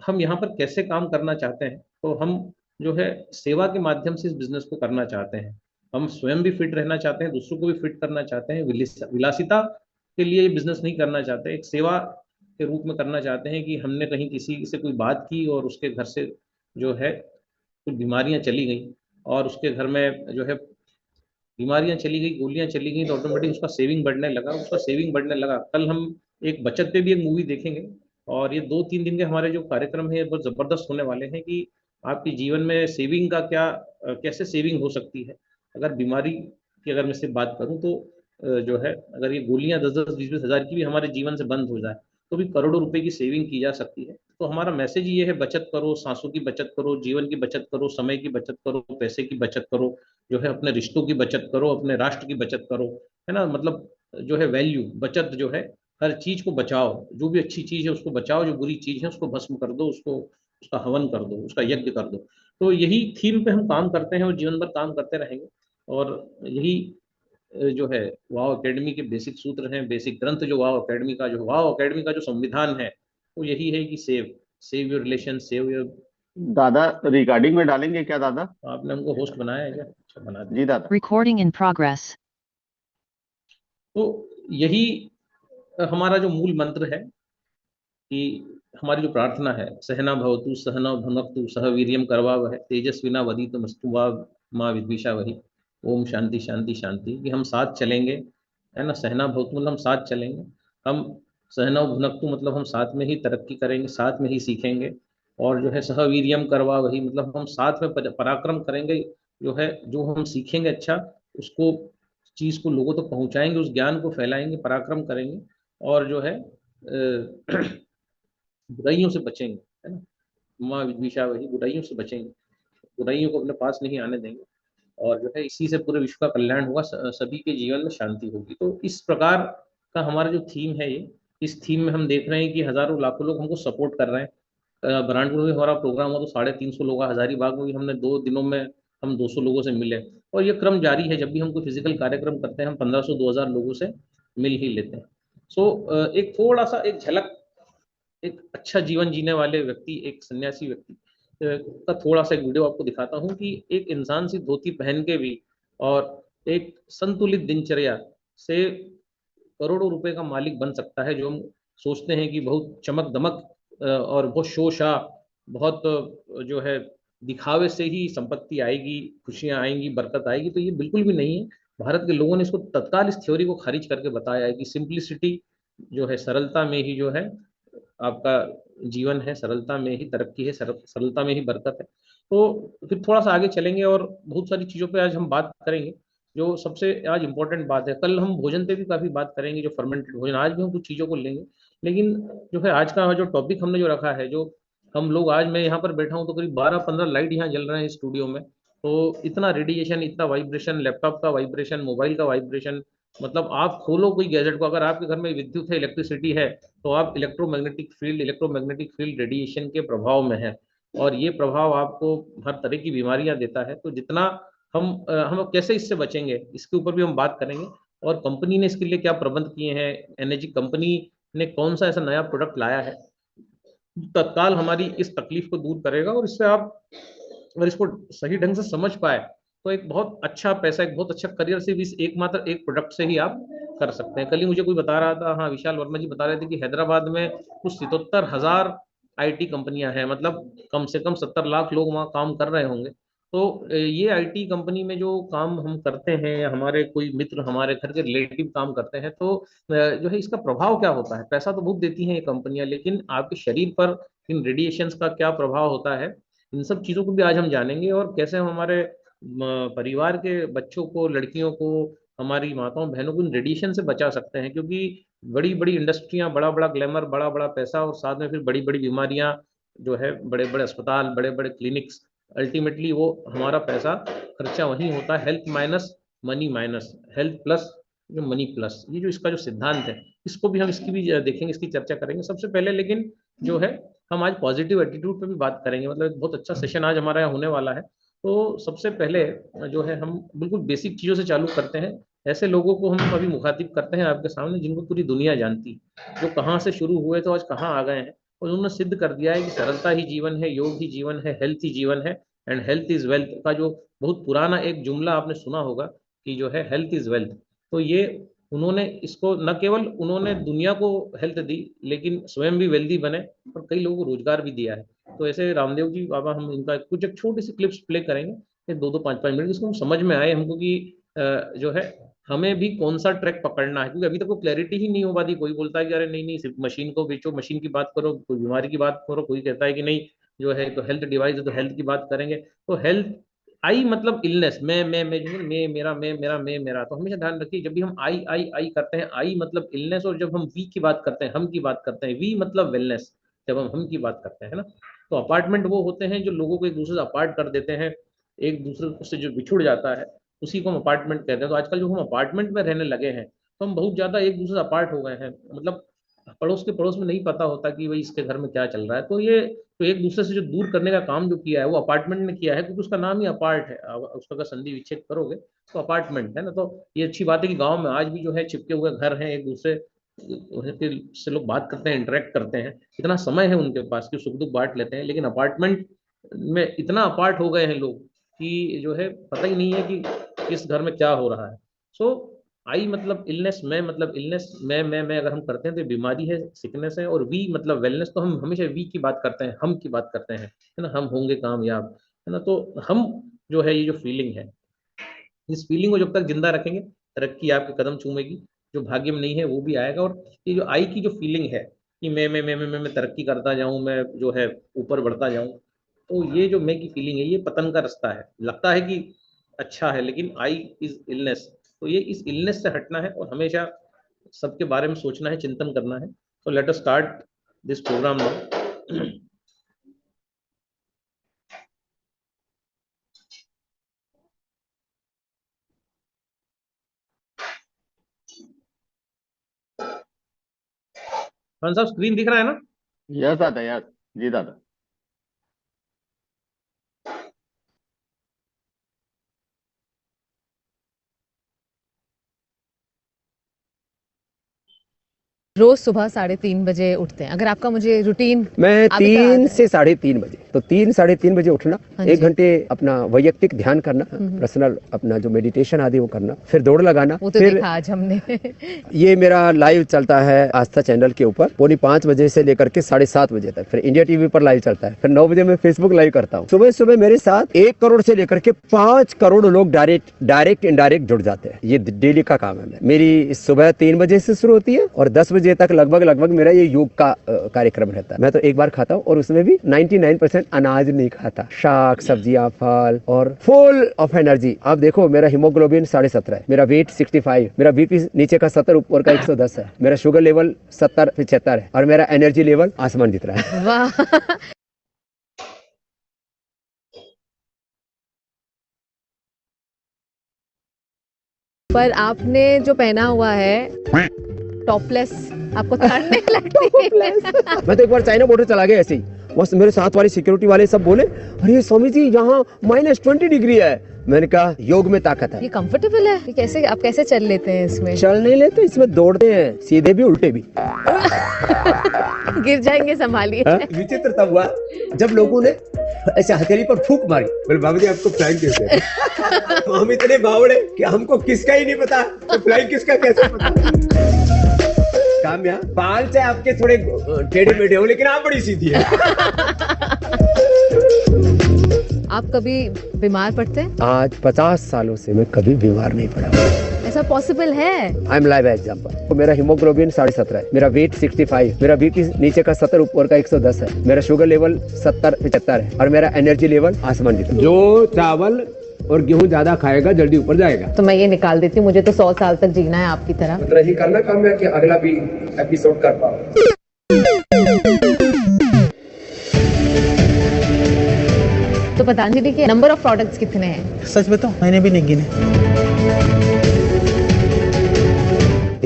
हम यहाँ पर कैसे काम करना चाहते हैं, तो हम जो है सेवा के माध्यम से इस बिजनेस को करना चाहते हैं। हम स्वयं भी फिट रहना चाहते हैं, दूसरों को भी फिट करना चाहते हैं। विलासिता के लिए ये बिजनेस नहीं करना चाहते, एक सेवा के रूप में करना चाहते हैं कि हमने कहीं किसी से कोई बात की और उसके घर से जो है कुछ बीमारियां चली गई, और उसके घर में जो है बीमारियां चली गई, गोलियां चली गई, तो ऑटोमेटिक उसका सेविंग बढ़ने लगा, उसका सेविंग बढ़ने लगा। कल हम एक बचत पे भी एक मूवी देखेंगे, और ये 2-3 दिन के हमारे जो कार्यक्रम है बहुत जबरदस्त होने वाले हैं कि आपके जीवन में सेविंग का क्या कैसे सेविंग हो सकती है। अगर बीमारी की अगर मैं से बात करूं तो जो है अगर ये गोलियां 10-10 20-20 हज़ार की भी हमारे जीवन से बंद हो जाए तो भी करोड़ों रुपए की सेविंग की जा सकती है। तो हमारा मैसेज ये है, बचत करो, सांसों की बचत करो, जीवन की बचत करो, समय की बचत करो, पैसे की बचत करो, जो है अपने रिश्तों की बचत करो, अपने राष्ट्र की बचत करो, है ना। मतलब जो है वैल्यू बचत जो है, हर चीज को बचाओ, जो भी अच्छी चीज है उसको बचाओ, जो बुरी चीज है उसको भस्म कर दो, उसको उसका हवन कर दो, उसका यज्ञ कर दो। तो यही थीम पे हम काम करते हैं और जीवन भर काम करते रहेंगे। और यही जो है वाव एकेडमी के बेसिक सूत्र हैं, बेसिक ग्रंथ जो वाव एकेडमी का जो संविधान है वो यही है कि save save your relation, save your. दादा रिकॉर्डिंग में डालेंगे क्या दादा? आपने हमको होस्ट बनाया है क्या? अच्छा, बना जी दिया। दादा। Recording in progress. तो यही हमारा जो मूल मंत्र है कि हमारी जो प्रार्थना है, सहना भवतु सहना भुनक्तु सह वीर्यम करवावहै तेजस्विना वधीतमस्तु माँ विद्विषा वही। ओम शांति शांति शांति। कि हम साथ चलेंगे, है ना। सहना भवतु मतलब हम साथ चलेंगे, हम सहना भुनक्तु मतलब हम साथ में ही तरक्की करेंगे, साथ में ही सीखेंगे, और जो है सह वीर्यम करवा वही मतलब हम साथ में पराक्रम करेंगे। जो है जो हम सीखेंगे अच्छा, उसको चीज को लोगों तक पहुंचाएंगे, उस ज्ञान को फैलाएंगे, पराक्रम करेंगे, और जो है बुराइयों से बचेंगे, है ना। माँ विद्विषा वही, बुराइयों से बचेंगे, बुराइयों को अपने पास नहीं आने देंगे, और जो है इसी से पूरे विश्व का कल्याण होगा, सभी के जीवन में शांति होगी। तो इस प्रकार का हमारा जो थीम है ये, इस थीम में हम देख रहे हैं कि हजारों लाखों लोग हमको सपोर्ट कर रहे हैं। बरानपुर में हमारा प्रोग्राम हुआ तो 350 लोग, हजारीबाग में भी हमने 2 दिनों में हम 200 लोगों से मिले, और ये क्रम जारी है। जब भी हम कोई फिजिकल कार्यक्रम करते हैं हम 1500-2000 लोगों से मिल ही लेते हैं। एक थोड़ा सा एक झलक, एक अच्छा जीवन जीने वाले व्यक्ति, एक सन्यासी व्यक्ति का थोड़ा सा एक वीडियो आपको दिखाता हूँ कि एक इंसान सिर्फ धोती पहन के भी और एक संतुलित दिनचर्या से करोड़ों रुपए का मालिक बन सकता है। जो हम सोचते हैं कि बहुत चमक दमक और बहुत शोशा, बहुत जो है दिखावे से ही संपत्ति आएगी, खुशियां आएंगी, बरकत आएगी, तो ये बिल्कुल भी नहीं है। भारत के लोगों ने इसको तत्काल इस थ्योरी को खारिज करके बताया है कि सिंप्लिसिटी जो है, सरलता में ही जो है आपका जीवन है, सरलता में ही तरक्की है, सरलता में ही बरकत है। तो फिर थोड़ा सा आगे चलेंगे और बहुत सारी चीज़ों पे आज हम बात करेंगे। जो सबसे आज इम्पोर्टेंट बात है, कल हम भोजन पे भी काफ़ी बात करेंगे, जो फर्मेंटेड भोजन, आज भी हम कुछ चीज़ों को लेंगे। लेकिन जो है आज का जो टॉपिक हमने जो रखा है, जो हम लोग आज, मैं यहाँ पर बैठा हूँ तो करीब 12-15 लाइट यहाँ जल रहे हैं स्टूडियो में। तो इतना रेडिएशन, इतना वाइब्रेशन, लैपटॉप का वाइब्रेशन, मोबाइल का वाइब्रेशन, मतलब आप खोलो कोई गैजेट को, अगर आपके घर में विद्युत है, इलेक्ट्रिसिटी है, तो आप इलेक्ट्रोमैग्नेटिक फील्ड रेडिएशन के प्रभाव में है, और ये प्रभाव आपको हर तरह की बीमारियां देता है। तो जितना हम कैसे इससे बचेंगे, इसके ऊपर भी हम बात करेंगे। और कंपनी ने इसके लिए क्या प्रबंध किए हैं, एनर्जी कंपनी ने कौन सा ऐसा नया प्रोडक्ट लाया है तत्काल हमारी इस तकलीफ को दूर करेगा। और इससे आप अगर इसको सही ढंग से समझ पाए तो एक बहुत अच्छा पैसा, एक बहुत अच्छा करियर सिर्फ इस एकमात्र एक प्रोडक्ट से ही आप कर सकते हैं। कल ही मुझे कोई बता रहा था, हाँ विशाल वर्मा जी बता रहे थे कि हैदराबाद में कुछ 77,000 आईटी कंपनियां हैं, मतलब कम से कम 70 लाख लोग वहाँ काम कर रहे होंगे। तो ये आईटी कंपनी में जो काम हम करते हैं, या हमारे कोई मित्र, हमारे घर के रिलेटिव काम करते हैं, तो जो है इसका प्रभाव क्या होता है। पैसा तो बहुत देती हैं ये कंपनियां, लेकिन आपके शरीर पर इन रेडिएशंस का क्या प्रभाव होता है, इन सब चीज़ों को भी आज हम जानेंगे। और कैसे हम हमारे परिवार के बच्चों को, लड़कियों को, हमारी माताओं बहनों को इन रेडिएशन से बचा सकते हैं। क्योंकि बड़ी बड़ी इंडस्ट्रियां, बड़ा बड़ा ग्लैमर, बड़ा बड़ा पैसा, और साथ में फिर बड़ी बड़ी बीमारियां जो है, बड़े बड़े अस्पताल, बड़े बड़े क्लिनिक्स, अल्टीमेटली वो हमारा पैसा खर्चा वहीं होता है। Health minus money minus, health plus जो मनी प्लस, ये जो इसका जो सिद्धांत है, इसको भी हम, इसकी भी देखेंगे, इसकी चर्चा करेंगे सबसे पहले। लेकिन जो है हम आज पॉजिटिव एटीट्यूड पे भी बात करेंगे, मतलब एक बहुत अच्छा सेशन आज हमारा यहाँ होने वाला है। तो सबसे पहले जो है हम बिल्कुल बेसिक चीज़ों से चालू करते हैं। ऐसे लोगों को हम अभी मुखातिब करते हैं आपके सामने जिनको पूरी दुनिया जानती है, जो कहाँ से शुरू हुए तो आज कहाँ आ गए हैं। और उन्होंने सिद्ध कर दिया है कि सरलता ही जीवन है, योग ही जीवन है, हेल्थ ही जीवन है, एंड हेल्थ इज वेल्थ का जो बहुत पुराना एक जुमला आपने सुना होगा कि जो है हेल्थ इज वेल्थ। तो ये उन्होंने इसको न केवल उन्होंने दुनिया को हेल्थ दी, लेकिन स्वयं भी वेल्दी बने और कई लोगों को रोजगार भी दिया है। तो ऐसे रामदेव जी बाबा, हम इनका कुछ एक छोटी सी क्लिप्स प्ले करेंगे, 2-2 5-5 मिनट, जिसको हम समझ में आए हमको कि जो है हमें भी कौन सा ट्रैक पकड़ना है, क्योंकि अभी तक वो क्लैरिटी ही नहीं हो पाती। कोई बोलता है कि अरे नहीं नहीं, सिर्फ मशीन को बेचो, मशीन की बात करो, कोई बीमारी की बात करो, कोई कहता है कि नहीं जो है तो हेल्थ डिवाइस है तो हेल्थ की बात करेंगे। तो हेल्थ, आई मतलब इलनेस, मैं जो है, मैं मेरा, मैं मेरा, मैं मेरा। तो हमेशा ध्यान रखिए, जब भी हम आई करते हैं, आई मतलब इलनेस, और जब हम वी की बात करते हैं, हम की बात करते हैं, वी मतलब वेलनेस, जब हम की बात करते हैं, है ना। तो अपार्टमेंट वो होते हैं जो लोगों को एक दूसरे से अपार्ट कर देते हैं, एक दूसरे से जो बिछुड़ जाता है, उसी को हम अपार्टमेंट कहते हैं। तो आजकल जो हम अपार्टमेंट में रहने लगे हैं, तो हम बहुत ज्यादा एक दूसरे से अपार्ट हो गए हैं, मतलब पड़ोस के पड़ोस में नहीं पता होता कि भाई इसके घर में क्या चल रहा है। तो ये, तो एक दूसरे से जो दूर करने का काम जो किया है वो अपार्टमेंट ने किया है, क्योंकि उसका नाम ही अपार्ट है। उसका अगर संधि विच्छेद करोगे तो अपार्टमेंट है ना। तो ये अच्छी बात है कि गांव में आज भी जो है चिपके हुए घर हैं, एक दूसरे से लोग बात करते हैं, इंटरेक्ट करते हैं, इतना समय है उनके पास कि सुख दुख बांट लेते हैं। लेकिन अपार्टमेंट में इतना अपार्ट हो गए हैं लोग कि जो है पता ही नहीं है कि किस घर में क्या हो रहा है। सो आई मतलब इलनेस, मैं मतलब इलनेस, मैं अगर हम करते हैं तो बीमारी है, सिकनेस है, और वी मतलब वेलनेस। तो हम हमेशा वी की बात करते हैं, हम की बात करते हैं, है ना, हम होंगे कामयाब, है ना। तो हम जो है, ये जो फीलिंग है, इस फीलिंग को जब तक जिंदा रखेंगे, तरक्की आपके कदम चूमेगी। जो भाग्य में नहीं है वो भी आएगा। और ये जो आई की जो फीलिंग है कि मैं तरक्की करता जाऊं, मैं जो है ऊपर बढ़ता जाऊं, तो ये जो मैं की फीलिंग है, ये पतन का रास्ता है। लगता है कि अच्छा है, लेकिन आई इज इलनेस। तो ये इस इलनेस से हटना है और हमेशा सबके बारे में सोचना है, चिंतन करना है। तो let us start this program now. Khan साहब, स्क्रीन दिख रहा है ना? यस दादा, यस। जी दादा। रोज सुबह 3:30 बजे उठते हैं। अगर आपका मुझे रूटीन, मैं आप बता 3 दें। से 3:30 बजे, तो 3-3:30 बजे उठना, हाँ 1 जी। घंटे अपना वैयक्तिक ध्यान करना, पर्सनल अपना जो मेडिटेशन आदि वो करना, फिर दौड़ लगाना। वो तो फिर देखा आज हमने। ये मेरा लाइव चलता है आस्था चैनल के ऊपर 4:45 से लेकर के 7:30 बजे तक। फिर इंडिया टीवी पर लाइव चलता है। फिर 9 बजे मैं फेसबुक लाइव करता हूँ। सुबह सुबह मेरे साथ 1 करोड़ से लेकर के 5 करोड़ लोग डायरेक्ट इनडायरेक्ट जुड़ जाते हैं। ये डेली का काम है। मेरी सुबह 3 बजे से शुरू होती है और 10 बजे तक लगभग मेरा ये योग का कार्यक्रम रहता है। मैं तो एक बार खाता हूँ और उसमें भी 99% अनाज नहीं खाता, शाक सब्जियां, फल, और फुल ऑफ एनर्जी। आप देखो, मेरा हीमोग्लोबिन 17.5 है, मेरा वेट 65, मेरा बीपी नीचे का 70 ऊपर का 110 है, मेरा शुगर लेवल 70-75 है, और मेरा एनर्जी लेवल आसमान जितना है। वाह। पर आपने जो पहना हुआ है टॉपलेस, आपको ठंड नहीं लगती? मैं तो एक बार चाइना बॉर्डर चला गया ऐसे ही, बस मेरे साथ वाले सिक्योरिटी वाले सब बोले, अरे स्वामी जी यहाँ -20 डिग्री है। मैंने कहा योग में ताकत है। ये कंफर्टेबल है? ये कैसे, आप कैसे चल लेते हैं इसमें? चल नहीं लेते, इसमें दौड़ते हैं, सीधे भी उल्टे भी। गिर जाएंगे, संभालिए। विचित्र तब हुआ जब लोगों ने ऐसे हथेली पर फूंक मारी, बोले बाबा जी आपको फ्लाइंग कैसे है? हम इतने बावड़े कि हमको किसका ही नहीं पता, तो फ्लाइंग किसका कैसे पता। काम्या, बाल चाहे आपके थोड़े टेढ़े मेढ़े हो, लेकिन आप बड़ी सीधी है। आप कभी बीमार पड़ते हैं? आज 50 सालों से मैं कभी बीमार नहीं पड़ा। ऐसा पॉसिबल है? I am live example. तो मेरा हीमोग्लोबिन 17.5 है, मेरा वेट 65, मेरा बीपी नीचे का 70 ऊपर का 110 है, मेरा शुगर लेवल 70-75 है, और मेरा एनर्जी लेवल आसमान जितना। जो चावल और गेहूं ज्यादा खाएगा जल्दी ऊपर जाएगा। तो मैं ये निकाल देती हूँ, मुझे तो 100 साल तक जीना है आपकी तरह। उतना ही करना काम है कि अगला भी एपिसोड कर पाओ। तो पतंजलि के नंबर ऑफ प्रोडक्ट्स कितने हैं? सच बताओ, मैंने भी नहीं गिने।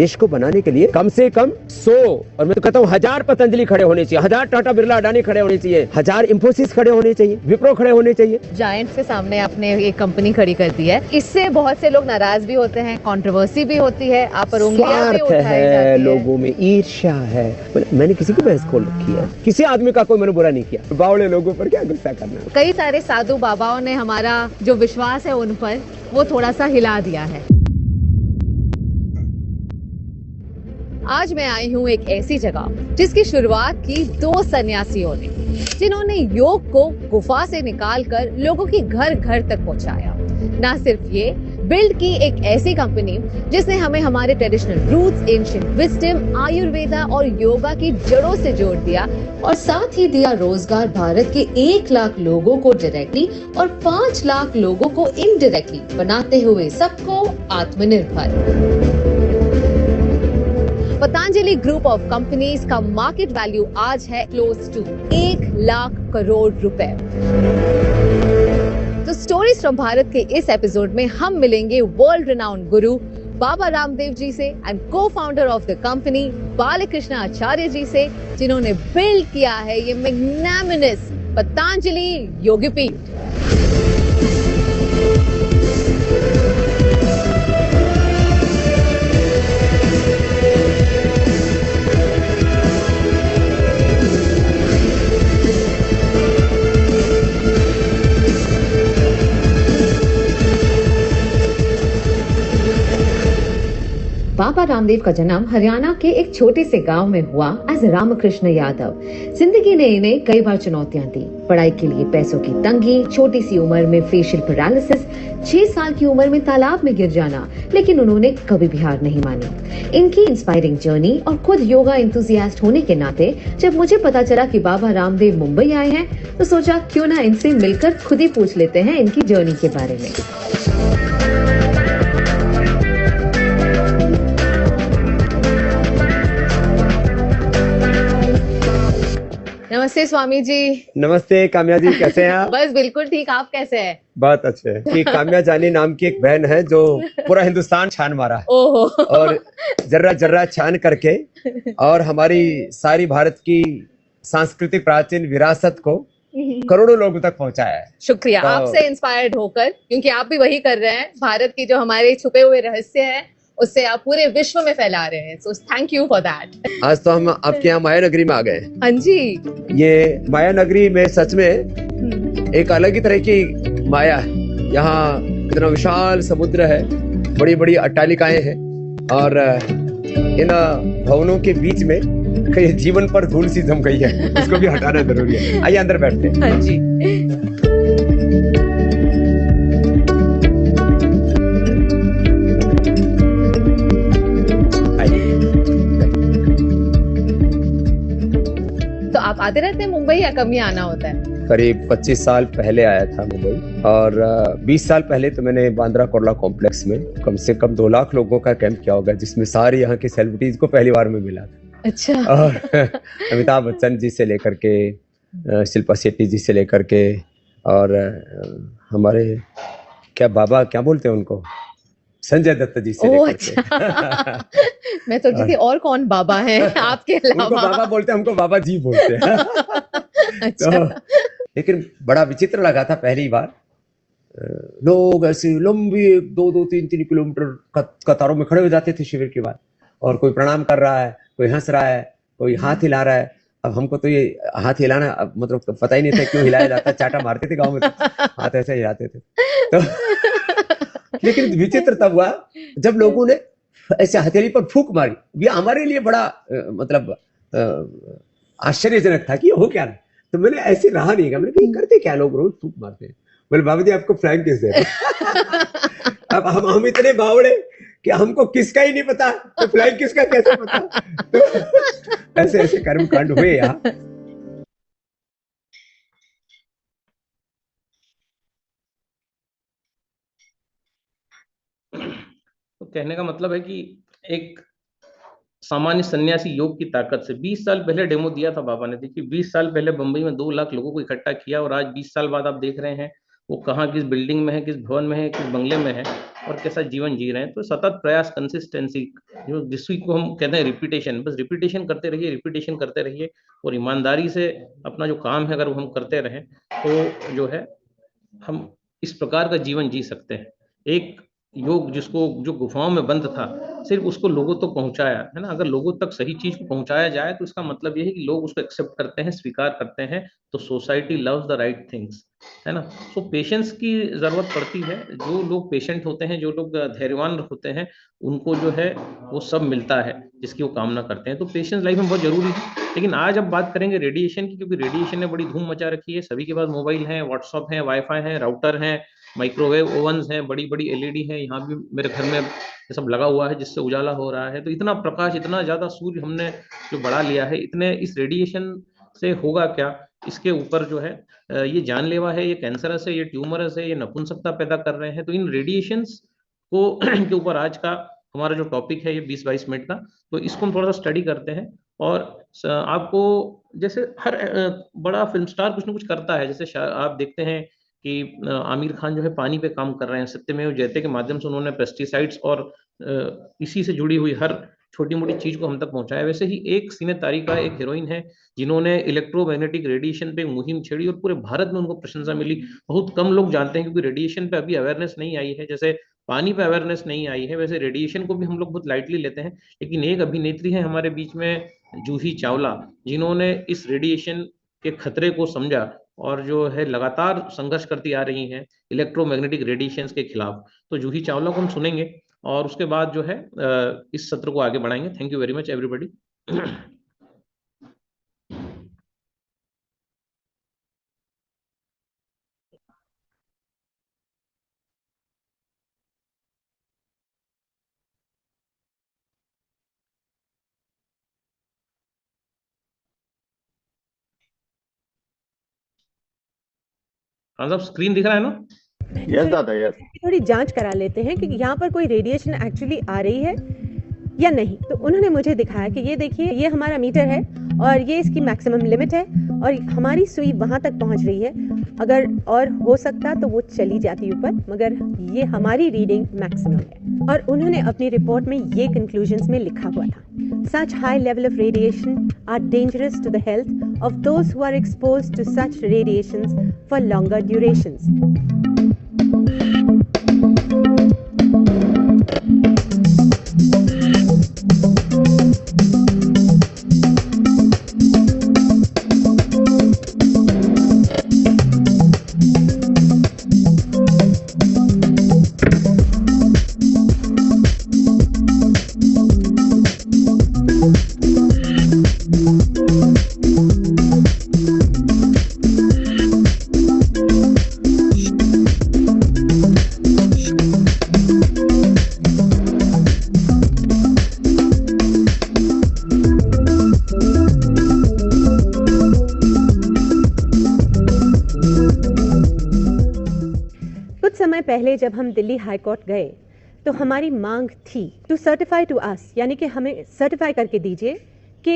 देश को बनाने के लिए कम से कम 100 और मैं तो कहता हूँ 1000 पतंजलि खड़े होने चाहिए, 1000 टाटा बिरला अडानी खड़े होने चाहिए, 1000 इंफोसिस खड़े होने चाहिए, विप्रो खड़े होने चाहिए। जायंट के सामने आपने एक कंपनी खड़ी कर दी है, इससे बहुत से लोग नाराज भी होते हैं, कंट्रोवर्सी भी होती है, आप पर उंगलियां भी उठाई जाती है, लोगों में ईर्ष्या है। मैंने किसी की बहस खोल रखी है, किसी आदमी का कोई मैंने बुरा नहीं किया, बावड़े लोगों पर क्या गुस्सा करना। कई सारे साधु बाबाओं ने हमारा जो विश्वास है उन पर वो थोड़ा सा हिला दिया है। आज मैं आई हूँ एक ऐसी जगह जिसकी शुरुआत की 2 सन्यासियों ने, जिन्होंने योग को गुफा से निकालकर लोगों की घर घर तक पहुंचाया। ना सिर्फ ये, बिल्ड की एक ऐसी कंपनी जिसने हमें हमारे traditional roots, ancient wisdom, Ayurveda और योगा की जड़ों से जोड़ दिया और साथ ही दिया रोजगार भारत के 1 लाख लोगों को डायरेक्टली और 5 लाख लोगों को इनडायरेक्टली, बनाते हुए सबको आत्मनिर्भर। पतंजलि ग्रुप ऑफ कंपनीज का मार्केट वैल्यू आज है क्लोज टू 1 लाख करोड़ रुपए। तो स्टोरीज फ्रॉम भारत के इस एपिसोड में हम मिलेंगे वर्ल्ड रिनाउंड गुरु बाबा रामदेव जी से and cofounder of the company Balkrishna Acharya ji से, जिन्होंने बिल्ड किया है ये मैग्नानिमस पतंजलि योगपीठ। बाबा रामदेव का जन्म हरियाणा के एक छोटे से गांव में हुआ एज रामकृष्ण यादव। जिंदगी ने इन्हें कई बार चुनौतियां दी, पढ़ाई के लिए पैसों की तंगी, छोटी सी उम्र में फेशियल पैरालिसिस, 6 साल की उम्र में तालाब में गिर जाना, लेकिन उन्होंने कभी भी हार नहीं मानी। इनकी इंस्पायरिंग जर्नी और खुद योगा एंथुसियास्ट होने के नाते जब मुझे पता चला कि बाबा रामदेव मुंबई आए हैं, तो सोचा क्यों ना इनसे मिलकर खुद ही पूछ लेते हैं इनकी जर्नी के बारे में। नमस्ते स्वामी जी। नमस्ते काम्या जी, कैसे हैं आप? बस बिल्कुल ठीक, आप कैसे हैं? बहुत अच्छे हैं। कि काम्या जानी नाम की एक बहन है जो पूरा हिंदुस्तान छान मारा है। ओहो। और जर्रा जर्रा छान करके और हमारी सारी भारत की सांस्कृतिक प्राचीन विरासत को करोड़ों लोगों तक पहुंचाया है। शुक्रिया, तो आपसे इंस्पायर्ड होकर, क्योंकि आप भी वही कर रहे हैं। भारत की जो हमारे छुपे हुए रहस्य हैं उससे आप पूरे विश्व में फैला रहे हैं, so thank you for that. आज तो हम आपके यहाँ माया नगरी में आ गए। हाँ जी। ये माया नगरी में सच में एक अलग ही तरह की माया है। यहाँ इतना विशाल समुद्र है, बड़ी बड़ी अट्टालिकाएं हैं और इन भवनों के बीच में कहीं जीवन पर धूल सी जम गई है, इसको भी हटाना जरूरी है। आइए अंदर बैठते हैं। हाँ जी। आप आते रहते हैं मुंबई या कभी आना होता है? करीब 25 साल पहले आया था मुंबई और 20 साल पहले तो मैंने बांद्रा कुर्ला कॉम्प्लेक्स में कम से कम 2 लाख लोगों का कैंप किया होगा, जिसमें सारे यहाँ के सेलिब्रिटीज को पहली बार में मिला था। अच्छा। और अमिताभ बच्चन जी से लेकर के शिल्पा शेट्टी जी से लेकर के और हमारे क्या बाबा क्या बोलते हैं उनको, संजय दत्त जी से लेकर के। मैं सोची थी और कौन बाबा हैं आपके अलावा? उनको बाबा बोलते हैं, हमको बाबा जी बोलते हैं। अच्छा। तो, लेकिन बड़ा विचित्र लगा था पहली बार, लोग ऐसे लंबी 2-2, 3-3 किलोमीटर कतारों में खड़े हो जाते थे शिविर के बाद, और कोई प्रणाम कर रहा है, कोई हंस रहा है, कोई हाथ हिला रहा है। अब हमको तो ये हाथ हिलाना मतलब पता ही नहीं था क्यों हिलाया जाता, चाटा मारते थे गाँव में, हाथ ऐसे हिलाते थे। तो लेकिन विचित्र तब हुआ जब लोगों ने ऐसे हथेली पर फूंक मारी। ये हमारे लिए बड़ा मतलब आश्चर्यजनक था कि ये हो क्या रहा। तो मैंने ऐसे रहा नहीं, मैंने कहा ये करते क्या लोग, रोज फूंक मारते हैं। बोले बाबा जी आपको फ्लैंक किस दे अब हम इतने बावड़े कि हमको किसका ही नहीं पता, तो फ्लैंक किसका कैसे पता। तो ऐसे ऐसे कर्म कांड हुए यहाँ। तो कहने का मतलब है कि एक सामान्य सन्यासी योग की ताकत से 20 साल पहले डेमो दिया था बाबा ने। देखिए 20 साल पहले बंबई में 2 लाख लोगों को इकट्ठा किया और आज 20 साल बाद आप देख रहे हैं वो कहाँ, किस बिल्डिंग में है, किस भवन में है, किस बंगले में है। और कैसा जीवन जी रहे हैं। तो सतत प्रयास, कंसिस्टेंसी, जो जिसको हम कहते हैं रिपीटेशन, बस रिपीटेशन करते रहिए और ईमानदारी से अपना जो काम है अगर वो हम करते रहें तो जो है हम इस प्रकार का जीवन जी सकते हैं। एक योग जिसको जो गुफाओं में बंद था, सिर्फ उसको लोगों तक पहुंचाया है ना। अगर लोगों तक सही चीज को पहुंचाया जाए तो इसका मतलब ये है कि लोग उसको एक्सेप्ट करते हैं, स्वीकार करते हैं, तो society loves the right things, है ना। सो पेशेंस की जरूरत पड़ती है। जो लोग पेशेंट होते हैं, जो लोग धैर्यवान होते हैं, उनको जो है वो सब मिलता है जिसकी वो कामना करते हैं। तो पेशेंस लाइफ में बहुत जरूरी है। लेकिन आज अब बात करेंगे रेडिएशन की, क्योंकि रेडिएशन ने बड़ी धूम मचा रखी है। सभी के पास मोबाइल है, व्हाट्सअप है, वाईफाई है, राउटर है, माइक्रोवेव ओवन्स हैं, बड़ी बड़ी एलईडी हैं। यहाँ भी मेरे घर में ये सब लगा हुआ है जिससे उजाला हो रहा है। तो इतना प्रकाश, इतना ज्यादा सूर्य हमने जो बढ़ा लिया है, इतने इस रेडिएशन से होगा क्या, इसके ऊपर जो है ये जानलेवा है, ये कैंसरस है, ये ट्यूमरस है, ये नपुंसकता पैदा कर रहे हैं। तो इन रेडिएशंस को के ऊपर आज का हमारा जो टॉपिक है ये 20-22 मिनट का, तो इसको हम थोड़ा सा स्टडी करते हैं। और आपको जैसे हर बड़ा फिल्म स्टार कुछ ना कुछ करता है। जैसे आप देखते हैं कि आमिर खान जो है पानी पे काम कर रहे हैं। सत्यमेव जयते के माध्यम से उन्होंने पेस्टिसाइड्स और इसी से जुड़ी हुई हर छोटी मोटी चीज को हम तक पहुंचाया। वैसे ही एक सीने तारिका, एक हीरोइन है जिन्होंने इलेक्ट्रोमैग्नेटिक रेडिएशन पे मुहिम छेड़ी और पूरे भारत में उनको प्रशंसा मिली। बहुत कम लोग जानते हैं क्योंकि रेडिएशन पे अभी अवेयरनेस नहीं आई है। जैसे पानी पे अवेयरनेस नहीं आई है, वैसे रेडिएशन को भी हम लोग बहुत लाइटली लेते हैं। लेकिन एक अभिनेत्री है हमारे बीच में, जूही चावला, जिन्होंने इस रेडिएशन के खतरे को समझा और जो है लगातार संघर्ष करती आ रही हैं इलेक्ट्रोमैग्नेटिक रेडिएशंस के खिलाफ। तो जूही चावला को हम सुनेंगे और उसके बाद जो है इस सत्र को आगे बढ़ाएंगे। Thank you very much everybody. हाँ साहब, स्क्रीन दिख रहा है ना? यस दादा, यस। थोड़ी जांच करा लेते हैं कि यहाँ पर कोई रेडिएशन एक्चुअली आ रही है या नहीं। तो उन्होंने मुझे दिखाया कि ये देखिए, ये हमारा मीटर है और ये इसकी मैक्सिमम लिमिट है और हमारी सुई वहाँ तक पहुँच रही है। अगर और हो सकता तो वो चली जाती ऊपर, मगर ये हमारी रीडिंग मैक्सिमम है। और उन्होंने अपनी रिपोर्ट में ये कंक्लूजन्स में लिखा हुआ था, such high level of radiation are dangerous to the health of those who are exposed to such radiations for longer durations. पहले जब हम दिल्ली हाई कोर्ट गए तो हमारी मांग थी टू सर्टिफाई टू अस, यानी कि हमें सर्टिफाई करके दीजिए कि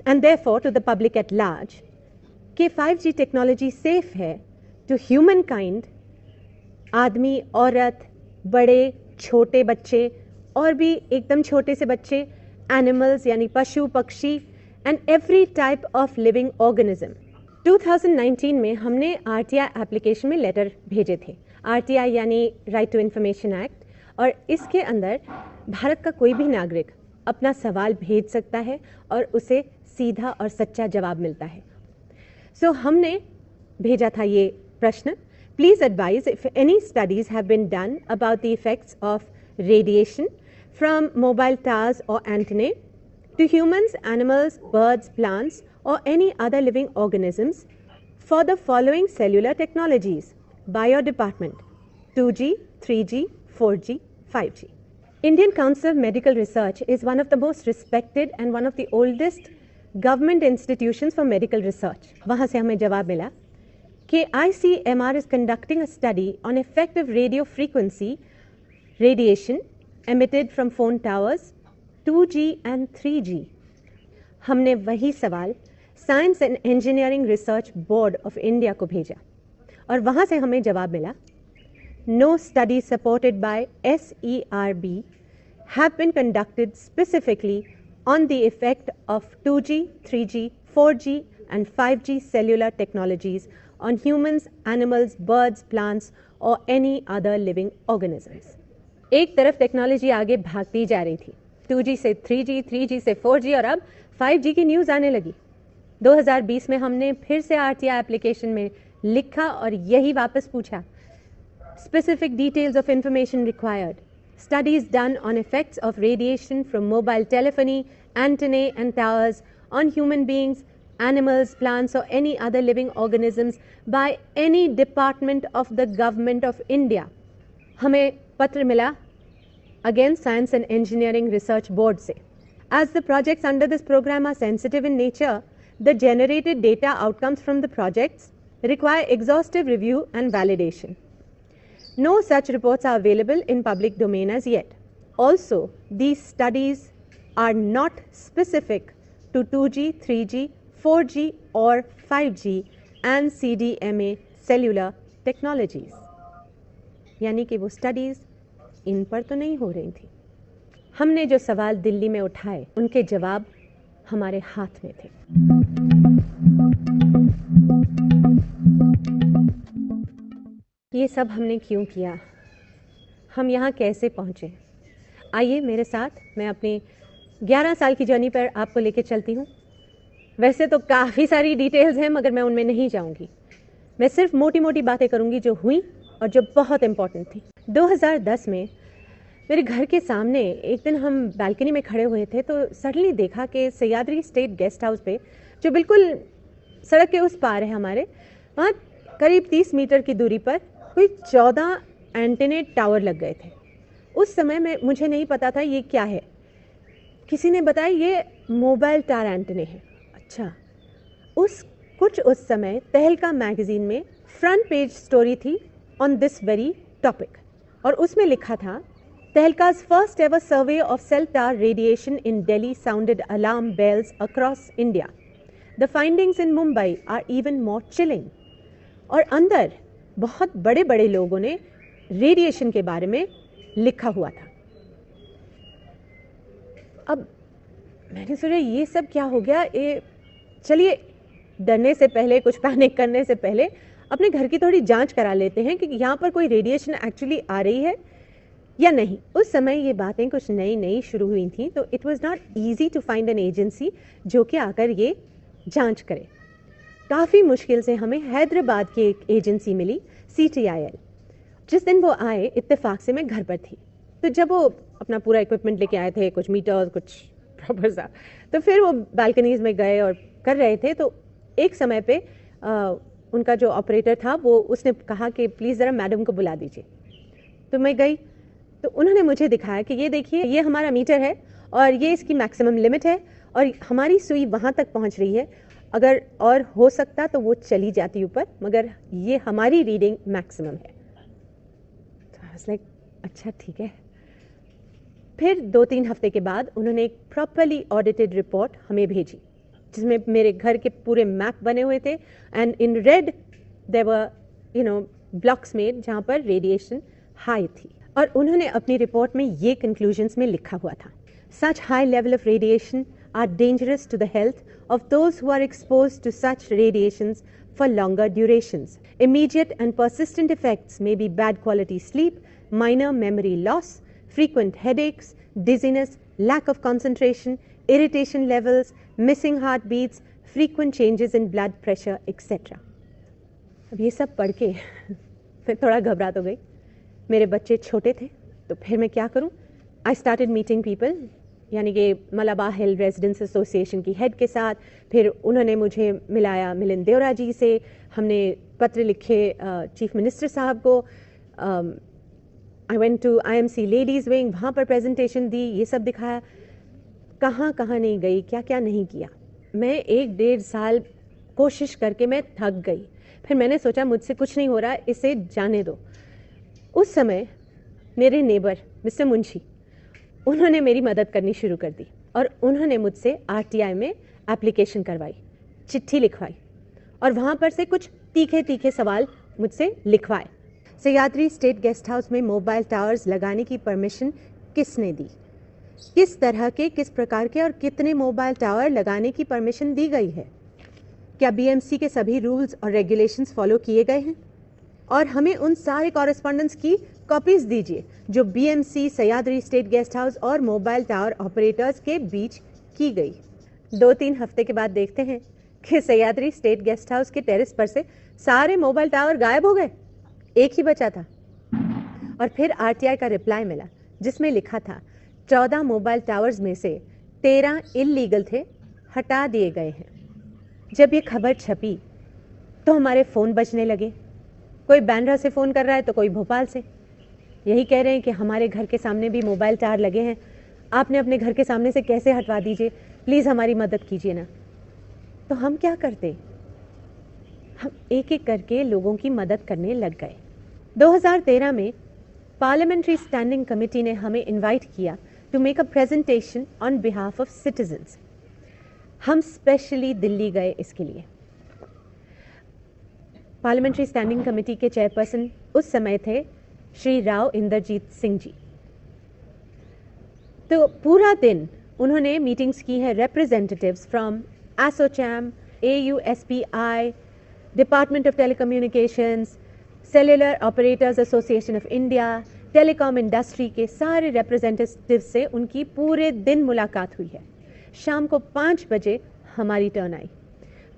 and therefore to the public at large कि 5G टेक्नोलॉजी सेफ है टू ह्यूमन काइंड, आदमी, औरत, बड़े, छोटे बच्चे और भी एकदम छोटे से बच्चे, एनिमल्स यानी पशु पक्षी and every type of living organism. 2019 में हमने RTI एप्लीकेशन में लेटर भेजे थे। RTI यानी राइट टू इंफॉर्मेशन एक्ट, और इसके अंदर भारत का कोई भी नागरिक अपना सवाल भेज सकता है और उसे सीधा और सच्चा जवाब मिलता है। सो हमने भेजा था ये प्रश्न, please advise if any studies have been done about the effects of radiation from mobile towers और antenna to humans, animals, birds, plants, or any other living organisms for the following cellular technologies by your department: 2G, 3G, 4G, 5G. Indian Council of Medical Research is one of the most respected and one of the oldest government institutions for medical research. वहाँ से हमें जवाब मिला कि ICMR is conducting a study on effective radio frequency radiation emitted from phone towers, 2G and 3G. हमने वही सवाल science and engineering research board of India को भेजा और वहाँ से हमें जवाब मिला no studies supported by SERB have been conducted specifically on the effect of 2G, 3G, 4G and 5G cellular technologies on humans, animals, birds, plants or any other living organisms. एक तरफ टेक्नोलॉजी आगे भागती जा रही थी, 2G से 3G, 3G से 4G और अब 5G की न्यूज़ आने लगी। 2020 में हमने फिर से RTI एप्लीकेशन में लिखा और यही वापस पूछा, specific details of information required, studies done on effects of radiation from mobile telephony, antennae and towers on human beings, animals, plants or any other living organisms by any department of the government of India. हमें पत्र मिला again Science and Engineering Research Board से. As the projects under this program are sensitive in nature, the generated data outcomes from the projects require exhaustive review and validation. No such reports are available in public domain as yet. Also, these studies are not specific to 2G, 3G, 4G or 5G and CDMA cellular technologies. यानी कि वो studies इन पर तो नहीं हो रही थी। हमने जो सवाल दिल्ली में उठाए उनके जवाब हमारे हाथ में थे। ये सब हमने क्यों किया, हम यहाँ कैसे पहुँचे? आइए मेरे साथ, मैं अपनी 11 साल की जर्नी पर आपको लेके चलती हूँ। वैसे तो काफ़ी सारी डिटेल्स हैं मगर मैं उनमें नहीं जाऊँगी। मैं सिर्फ मोटी मोटी बातें करूँगी जो हुई और जो बहुत इम्पोर्टेंट थी। 2010 में मेरे घर के सामने एक दिन हम बालकनी में खड़े हुए थे तो सडनली देखा कि सह्याद्री स्टेट गेस्ट हाउस पे, जो बिल्कुल सड़क के उस पार है हमारे, वहाँ करीब 30 मीटर की दूरी पर कोई 14 एंटेने टावर लग गए थे। उस समय में मुझे नहीं पता था ये क्या है। किसी ने बताया ये मोबाइल टावर एंटेने हैं। अच्छा, उस समय तहलका मैगजीन में फ्रंट पेज स्टोरी थी ऑन दिस वेरी टॉपिक और उसमें लिखा था, Tehlka's first ever survey of cell tower radiation in Delhi sounded alarm bells across India. The findings in Mumbai are even more chilling. और अंदर बहुत बड़े बड़े लोगों ने रेडिएशन के बारे में लिखा हुआ था। अब मैंने सोचा ये सब क्या हो गया। चलिए डरने से पहले, कुछ पैनिक करने से पहले अपने घर की थोड़ी जांच करा लेते हैं कि यहाँ पर कोई रेडिएशन एक्चुअली आ रही है या नहीं। उस समय ये बातें कुछ नई शुरू हुई थी, तो it was not easy to find an agency जो कि आकर ये जांच करे। काफ़ी मुश्किल से हमें हैदराबाद की एक एजेंसी मिली, CTIL। जिस दिन वो आए, इत्तेफाक से मैं घर पर थी, तो जब वो अपना पूरा इक्विपमेंट लेके आए थे, कुछ मीटर्स, कुछ प्रॉपर सा, तो फिर वो बालकनीज में गए और कर रहे थे। तो एक समय पे उनका जो ऑपरेटर था उसने कहा कि प्लीज़ ज़रा मैडम को बुला दीजिए। तो मैं गई, तो उन्होंने मुझे दिखाया कि ये देखिए, ये हमारा मीटर है और ये इसकी मैक्सिमम लिमिट है और हमारी सुई वहाँ तक पहुँच रही है। अगर और हो सकता तो वो चली जाती ऊपर, मगर ये हमारी रीडिंग मैक्सिमम है। तो आई वाज लाइक, अच्छा ठीक है। फिर 2-3 हफ्ते के बाद उन्होंने एक प्रॉपरली ऑडिटेड रिपोर्ट हमें भेजी, जिसमें मेरे घर के पूरे मैप बने हुए थे and in red there were blocks made जहाँ पर रेडिएशन हाई थी। और उन्होंने अपनी रिपोर्ट में ये कंक्लूजन्स में लिखा हुआ था, such high level of radiation are dangerous to the health of those who are exposed to such radiations for longer durations. Immediate and persistent effects may be bad quality sleep, minor memory loss, frequent headaches, dizziness, lack of concentration, irritation levels, missing heartbeats, frequent changes in blood pressure, etc. अब ये सब पढ़ के मैं थोड़ा घबरा तो गई। मेरे बच्चे छोटे थे, तो फिर मैं क्या करूं? I started meeting people, यानी कि मलाबार हिल रेजिडेंट्स एसोसिएशन की हेड के साथ। फिर उन्होंने मुझे मिलाया मिलिंद देवरा जी से। हमने पत्र लिखे चीफ मिनिस्टर साहब को। I went to IMC ladies wing, वहाँ पर प्रेजेंटेशन दी, ये सब दिखाया। कहाँ नहीं गई, क्या नहीं किया। मैं 1-1.5 साल कोशिश करके मैं थक गई। फिर मैंने सोचा मुझसे कुछ नहीं हो रहा, इसे जाने दो। उस समय मेरे नेबर मिस्टर मुंशी, उन्होंने मेरी मदद करनी शुरू कर दी और उन्होंने मुझसे RTI में एप्लीकेशन करवाई, चिट्ठी लिखवाई और वहाँ पर से कुछ तीखे सवाल मुझसे लिखवाए। सह्याद्री स्टेट गेस्ट हाउस में मोबाइल टावर्स लगाने की परमिशन किसने दी? किस तरह के, किस प्रकार के और कितने मोबाइल टावर लगाने की परमिशन दी गई है? क्या बीएमसी के सभी रूल्स और रेगुलेशंस फॉलो किए गए हैं? और हमें उन सारे कॉरेस्पॉन्डेंस की कॉपीज दीजिए जो BMC, Sahyadri state guest house और मोबाइल टावर ऑपरेटर्स के बीच की गई। 2-3 हफ्ते के बाद देखते हैं कि सह्याद्री स्टेट गेस्ट हाउस के टेरेस पर से सारे मोबाइल टावर गायब हो गए, एक ही बचा था। और फिर आरटीआई का रिप्लाई मिला जिसमें लिखा था 14 मोबाइल टावर्स में से 13 इल्लीगल थे, हटा दिए गए हैं। जब ये खबर छपी तो हमारे फ़ोन बजने लगे। कोई बांद्रा से फ़ोन कर रहा है तो कोई भोपाल से। यही कह रहे हैं कि हमारे घर के सामने भी मोबाइल टावर लगे हैं, आपने अपने घर के सामने से कैसे हटवा दीजिए, प्लीज़ हमारी मदद कीजिए ना। तो हम क्या करते? हम एक एक करके लोगों की मदद करने लग गए। 2013 में पार्लियामेंट्री स्टैंडिंग कमेटी ने हमें इनवाइट किया to make a presentation on behalf of citizens. हम स्पेशली दिल्ली गए इसके लिए। पार्लियामेंट्री स्टैंडिंग कमेटी के चेयरपर्सन उस समय थे श्री राव इंद्रजीत सिंह जी। तो पूरा दिन उन्होंने मीटिंग्स की है representatives from ASSOCHAM, AUSPI, department of telecommunications, cellular operators association of India, telecom industry के सारे रिप्रेजेंटेटिव से उनकी पूरे दिन मुलाकात हुई है। शाम को 5 बजे हमारी टर्न आई।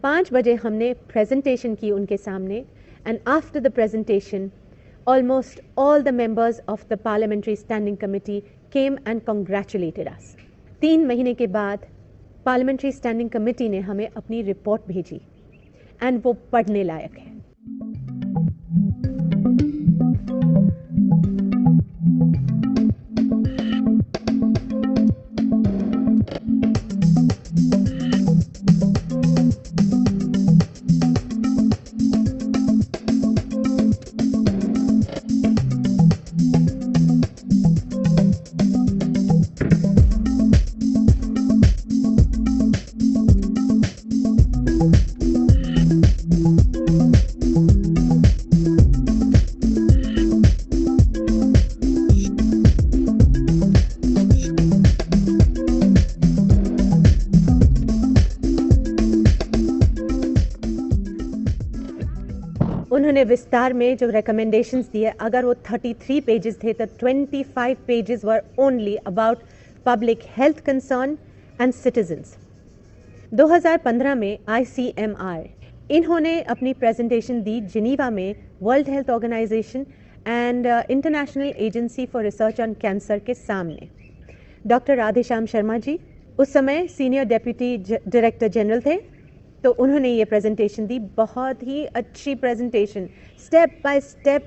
5 बजे हमने प्रेजेंटेशन की उनके सामने, and after the presentation almost all the members of the parliamentary standing committee came and congratulated us. 3 महीने के बाद पार्लियामेंट्री स्टैंडिंग कमेटी ने हमें अपनी रिपोर्ट भेजी एंड वो पढ़ने लायक है। उन्होंने विस्तार में जो रिकमेंडेशंस दिए, अगर वो 33 पेजेस थे तो 25 pages were only about public health concern and citizens. 2015 में ICMR इन्होंने अपनी प्रेजेंटेशन दी जिनीवा में world health organization and international agency for research on cancer के सामने। डॉक्टर राधेश्याम शर्मा जी उस समय सीनियर डेप्यूटी डायरेक्टर जनरल थे, तो उन्होंने ये प्रेजेंटेशन दी। बहुत ही अच्छी presentation, step by step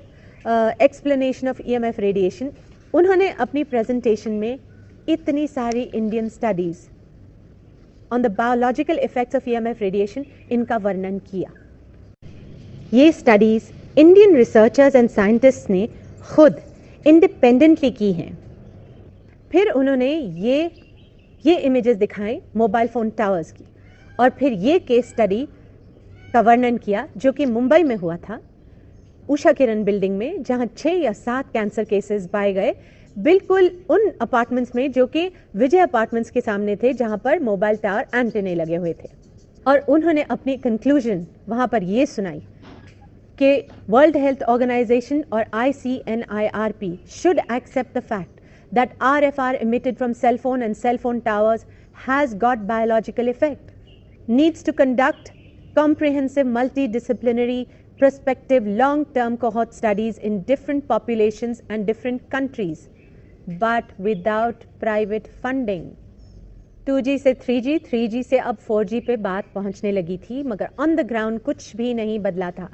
explanation of EMF radiation. उन्होंने अपनी प्रेजेंटेशन में इतनी सारी Indian studies on the biological effects of EMF radiation इनका वर्णन किया। ये studies Indian researchers and scientists ने खुद इंडिपेंडेंटली की हैं। फिर उन्होंने ये इमेजेस दिखाई मोबाइल फ़ोन टावर्स की, और फिर ये केस स्टडी का वर्णन किया जो कि मुंबई में हुआ था, उषा किरण बिल्डिंग में, जहां 6 या 7 कैंसर केसेस पाए गए, बिल्कुल उन अपार्टमेंट्स में जो कि विजय अपार्टमेंट्स के सामने थे, जहां पर मोबाइल टावर एंटेने लगे हुए थे। और उन्होंने अपनी कंक्लूजन वहां पर ये सुनाई कि वर्ल्ड हेल्थ ऑर्गेनाइजेशन और ICNIRP should accept the fact that RFR emitted from cell phone and cell phone towers has got biological effect, needs to conduct comprehensive multidisciplinary prospective long-term cohort studies in different populations and different countries, but without private funding. 2G से 3G, 3G से अब 4G पे बात पहुंचने लगी थी, मगर on the ground कुछ भी नहीं बदला था।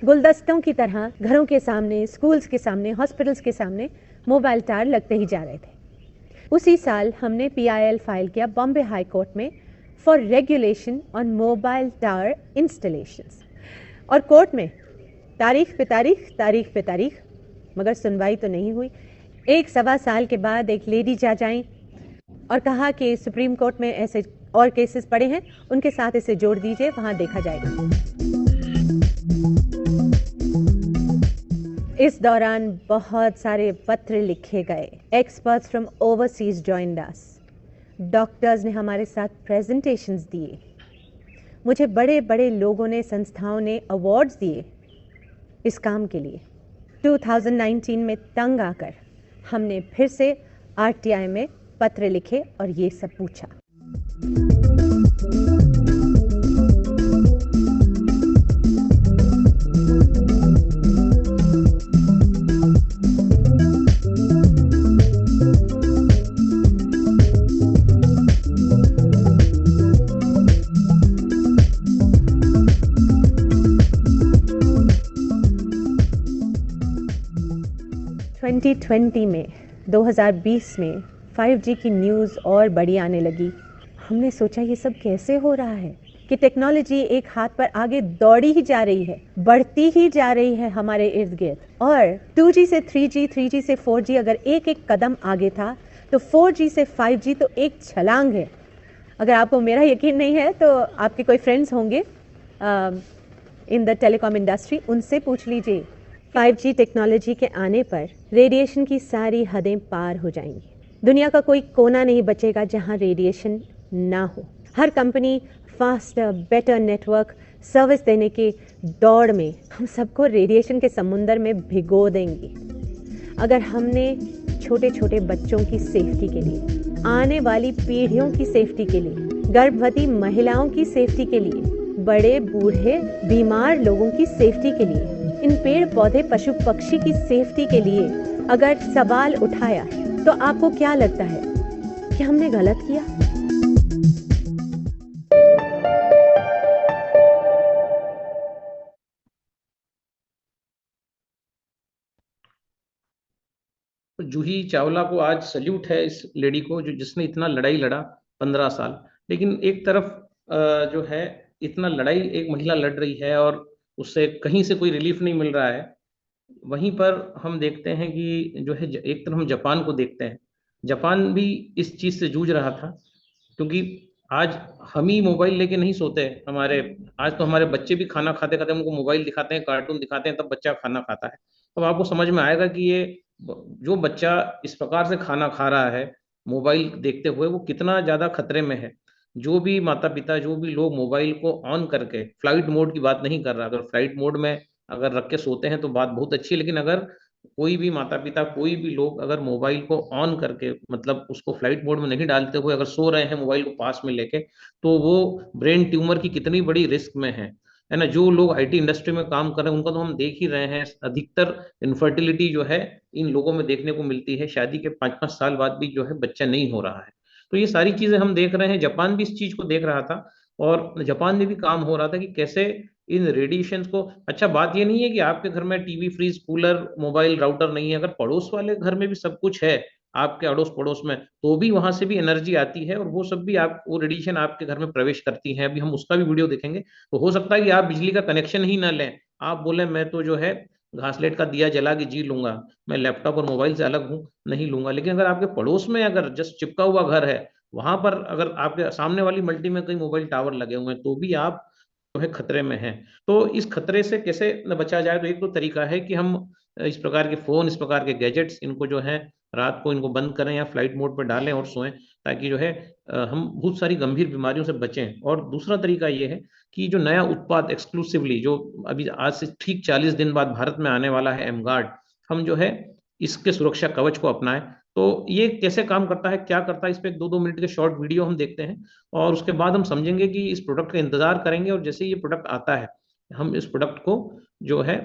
गुलदस्तों की तरह घरों के सामने, स्कूल्स के सामने, हॉस्पिटल्स के सामने मोबाइल टावर लगते ही जा रहे थे। उसी साल हमने PIL फाइल किया बॉम्बे हाई कोर्ट में for regulation on mobile tower installations, और कोर्ट में तारीख पे तारीख, मगर सुनवाई तो नहीं हुई। 1-1.25 साल के बाद एक लेडी जज आई और कहा कि सुप्रीम कोर्ट में ऐसे और केसेस पड़े हैं, उनके साथ इसे जोड़ दीजिए, वहां देखा जाएगा। इस दौरान बहुत सारे पत्र लिखे गए। Experts from overseas joined us. Doctors ने हमारे साथ प्रेजेंटेशंस दिए। मुझे बड़े बड़े लोगों ने, संस्थाओं ने अवार्ड्स दिए इस काम के लिए। 2019 में तंग आकर हमने फिर से RTI में पत्र लिखे और ये सब पूछा। में 2020 में 5G की न्यूज़ और बड़ी आने लगी। हमने सोचा ये सब कैसे हो रहा है कि टेक्नोलॉजी एक हाथ पर आगे दौड़ी ही जा रही है, बढ़ती ही जा रही है हमारे इर्द गिर्द। और 2G से 3G, 3G से 4G अगर एक एक कदम आगे था, तो 4G से 5G तो एक छलांग है। अगर आपको मेरा यकीन नहीं है तो आपके कोई फ्रेंड्स होंगे इन द टेलीकॉम इंडस्ट्री, उनसे पूछ लीजिए। 5G टेक्नोलॉजी के आने पर रेडिएशन की सारी हदें पार हो जाएंगी। दुनिया का कोई कोना नहीं बचेगा जहां रेडिएशन ना हो। हर company faster, better network service देने की दौड़ में हम सबको रेडिएशन के समुंदर में भिगो देंगी। अगर हमने छोटे छोटे बच्चों की सेफ्टी के लिए, आने वाली पीढ़ियों की सेफ्टी के लिए, गर्भवती महिलाओं की सेफ्टी के लिए, बड़े बूढ़े बीमार लोगों की सेफ्टी के लिए, इन पेड़ पौधे पशु पक्षी की सेफ्टी के लिए अगर सवाल उठाया, तो आपको क्या लगता है कि हमने गलत किया? जूही चावला को आज सल्यूट है, इस लेडी को जो जिसने इतना लड़ाई लड़ा 15 साल। लेकिन एक तरफ जो है इतना लड़ाई एक महिला लड़ रही है और उससे कहीं से कोई रिलीफ नहीं मिल रहा है। वहीं पर हम देखते हैं कि जो है एक तरफ हम जापान को देखते हैं। जापान भी इस चीज से जूझ रहा था, क्योंकि आज हम ही मोबाइल लेके नहीं सोते। आज तो हमारे बच्चे भी खाना खाते खाते हमको मोबाइल दिखाते हैं, कार्टून दिखाते हैं, तब बच्चा खाना खाता है। अब आपको समझ में आएगा कि ये जो बच्चा इस प्रकार से खाना खा रहा है मोबाइल देखते हुए, वो कितना ज्यादा खतरे में है। जो भी माता पिता, जो भी लोग मोबाइल को ऑन करके, फ्लाइट मोड की बात नहीं कर रहा, अगर फ्लाइट मोड में अगर रख के सोते हैं तो बात बहुत अच्छी है, लेकिन अगर कोई भी माता पिता, कोई भी लोग अगर मोबाइल को ऑन करके, मतलब उसको फ्लाइट मोड में नहीं डालते हुए अगर सो रहे हैं मोबाइल को पास में लेके, तो वो ब्रेन ट्यूमर की कितनी बड़ी रिस्क में है ना। जो लोग IT इंडस्ट्री में काम कर रहे हैं उनका तो हम देख ही रहे हैं, अधिकतर इनफर्टिलिटी जो है इन लोगों में देखने को मिलती है। शादी के 5-5 साल बाद भी जो है बच्चा नहीं हो रहा है। तो ये सारी चीजें हम देख रहे हैं। जापान भी इस चीज को देख रहा था और जापान में भी काम हो रहा था कि कैसे इन रेडिएशन को। अच्छा, बात ये नहीं है कि आपके घर में TV, fridge, cooler, mobile, router नहीं है। अगर पड़ोस वाले घर में भी सब कुछ है, आपके अड़ोस पड़ोस में, तो भी वहां से भी एनर्जी आती है और वो सब भी वो रेडिएशन आपके घर में प्रवेश करती है। अभी हम उसका भी वीडियो देखेंगे। तो हो सकता है कि आप बिजली का कनेक्शन ही ना लें, आप बोले मैं तो जो है घासलेट का दिया जला के जी लूंगा, मैं लैपटॉप और मोबाइल से अलग हूं, नहीं लूंगा। लेकिन अगर आपके पड़ोस में अगर जस्ट चिपका हुआ घर है, वहां पर अगर आपके सामने वाली मल्टी में कहीं मोबाइल टावर लगे हुए हैं, तो भी आप जो है खतरे में हैं। तो इस खतरे से कैसे बचा जाए? तो एक तो तरीका है कि हम इस प्रकार के फोन, इस प्रकार के गैजेट्स, इनको जो है रात को इनको बंद करें या फ्लाइट मोड पर डालें और सोएं, ताकि जो है हम बहुत सारी गंभीर बीमारियों से बचें। और दूसरा तरीका ये है कि जो नया उत्पाद एक्सक्लूसिवली जो अभी आज से ठीक 40 दिन बाद भारत में आने वाला है, एमगार्ड, हम जो है इसके सुरक्षा कवच को अपनाएं। तो ये कैसे काम करता है, क्या करता है, इस पे 2-2 मिनट के शॉर्ट वीडियो हम देखते हैं और उसके बाद हम समझेंगे कि इस प्रोडक्ट का इंतजार करेंगे। और जैसे ये प्रोडक्ट आता है, हम इस प्रोडक्ट को जो है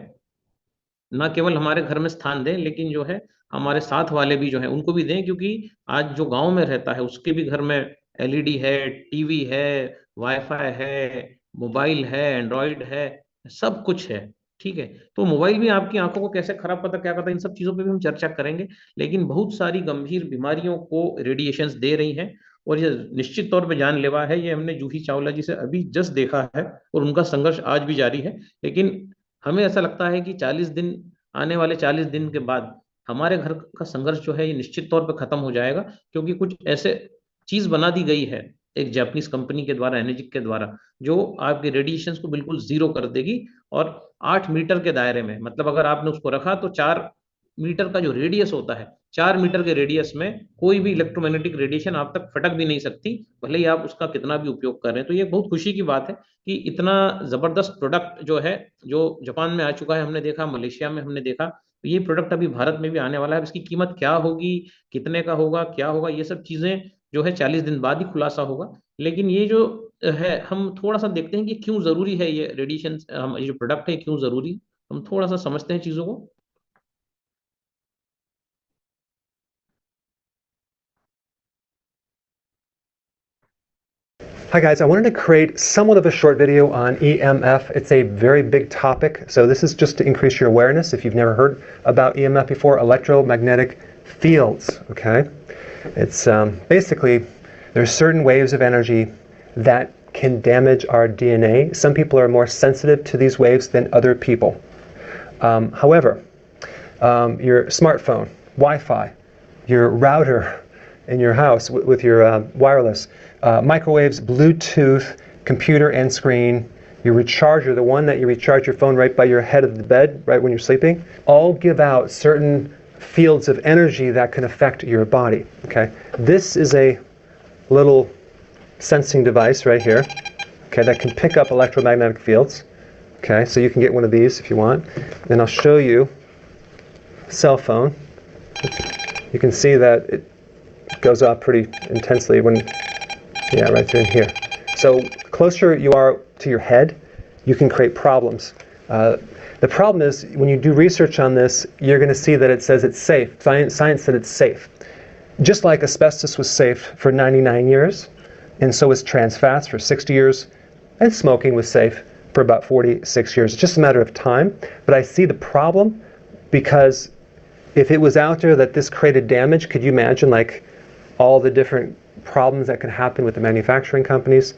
ना केवल हमारे घर में स्थान दें, लेकिन जो है हमारे साथ वाले भी जो है उनको भी दें, क्योंकि आज जो गांव में रहता है उसके भी घर में LED है, टीवी है, वाईफाई है, मोबाइल है, एंड्रॉइड है, सब कुछ है। ठीक है, तो मोबाइल भी आपकी आंखों को कैसे खराब करता, क्या करता है, इन सब चीजों पे भी हम चर्चा करेंगे। लेकिन बहुत सारी गंभीर बीमारियों को रेडिएशंस दे रही हैं और ये निश्चित तौर पे जानलेवा है। ये हमने जूही चावला जी से अभी जस्ट देखा है और उनका संघर्ष आज भी जारी है। लेकिन हमें ऐसा लगता है कि 40 दिन, आने वाले 40 दिन के बाद हमारे घर का संघर्ष जो है ये निश्चित तौर पर खत्म हो जाएगा, क्योंकि कुछ ऐसे चीज बना दी गई है एक जापानीज कंपनी के द्वारा, एनर्जिक के द्वारा, जो आपके रेडिएशंस को बिल्कुल जीरो कर देगी। और 8 मीटर के दायरे में, मतलब अगर आपने उसको रखा तो 4 मीटर का जो रेडियस होता है, 4 मीटर के रेडियस में कोई भी इलेक्ट्रोमैग्नेटिक रेडिएशन आप तक फटक भी नहीं सकती, भले ही आप उसका कितना भी उपयोग कर रहे हैं। तो ये बहुत खुशी की बात है कि इतना जबरदस्त प्रोडक्ट जो है, जो जापान में आ चुका है, हमने देखा, मलेशिया में हमने देखा, तो ये प्रोडक्ट अभी भारत में भी आने वाला है। इसकी कीमत क्या होगी, कितने का होगा, क्या होगा, ये सब चीजें जो है 40 दिन बाद ही खुलासा होगा। लेकिन ये जो है, हम थोड़ा सा देखते हैं कि क्यों जरूरी है ये रेडिएशन, ये जो प्रोडक्ट है क्यों जरूरी है। हम थोड़ा सा समझते हैं चीजों को। Hi guys, I wanted to create somewhat of a short video on EMF. It's a very big topic, so this is just to increase your awareness if you've never heard about EMF before, electromagnetic fields, okay? It's basically, there's certain waves of energy that can damage our DNA. Some people are more sensitive to these waves than other people. However, your smartphone, Wi-Fi, your router in your house with your wireless, microwaves, Bluetooth, computer and screen, your recharger, the one that you recharge your phone right by your head of the bed, right when you're sleeping, all give out certain fields of energy that can affect your body, okay? This is a little sensing device right here, okay, that can pick up electromagnetic fields, okay? So you can get one of these if you want. And I'll show you a cell phone. You can see that it goes off pretty intensely when, yeah, right there in here. So closer you are to your head, you can create problems. The problem is when you do research on this, you're going to see that it says it's safe. Science said it's safe. Just like asbestos was safe for 99 years, and so was trans fats for 60 years, and smoking was safe for about 46 years. It's just a matter of time. But I see the problem because if it was out there that this created damage, could you imagine like all the different problems that can happen with the manufacturing companies?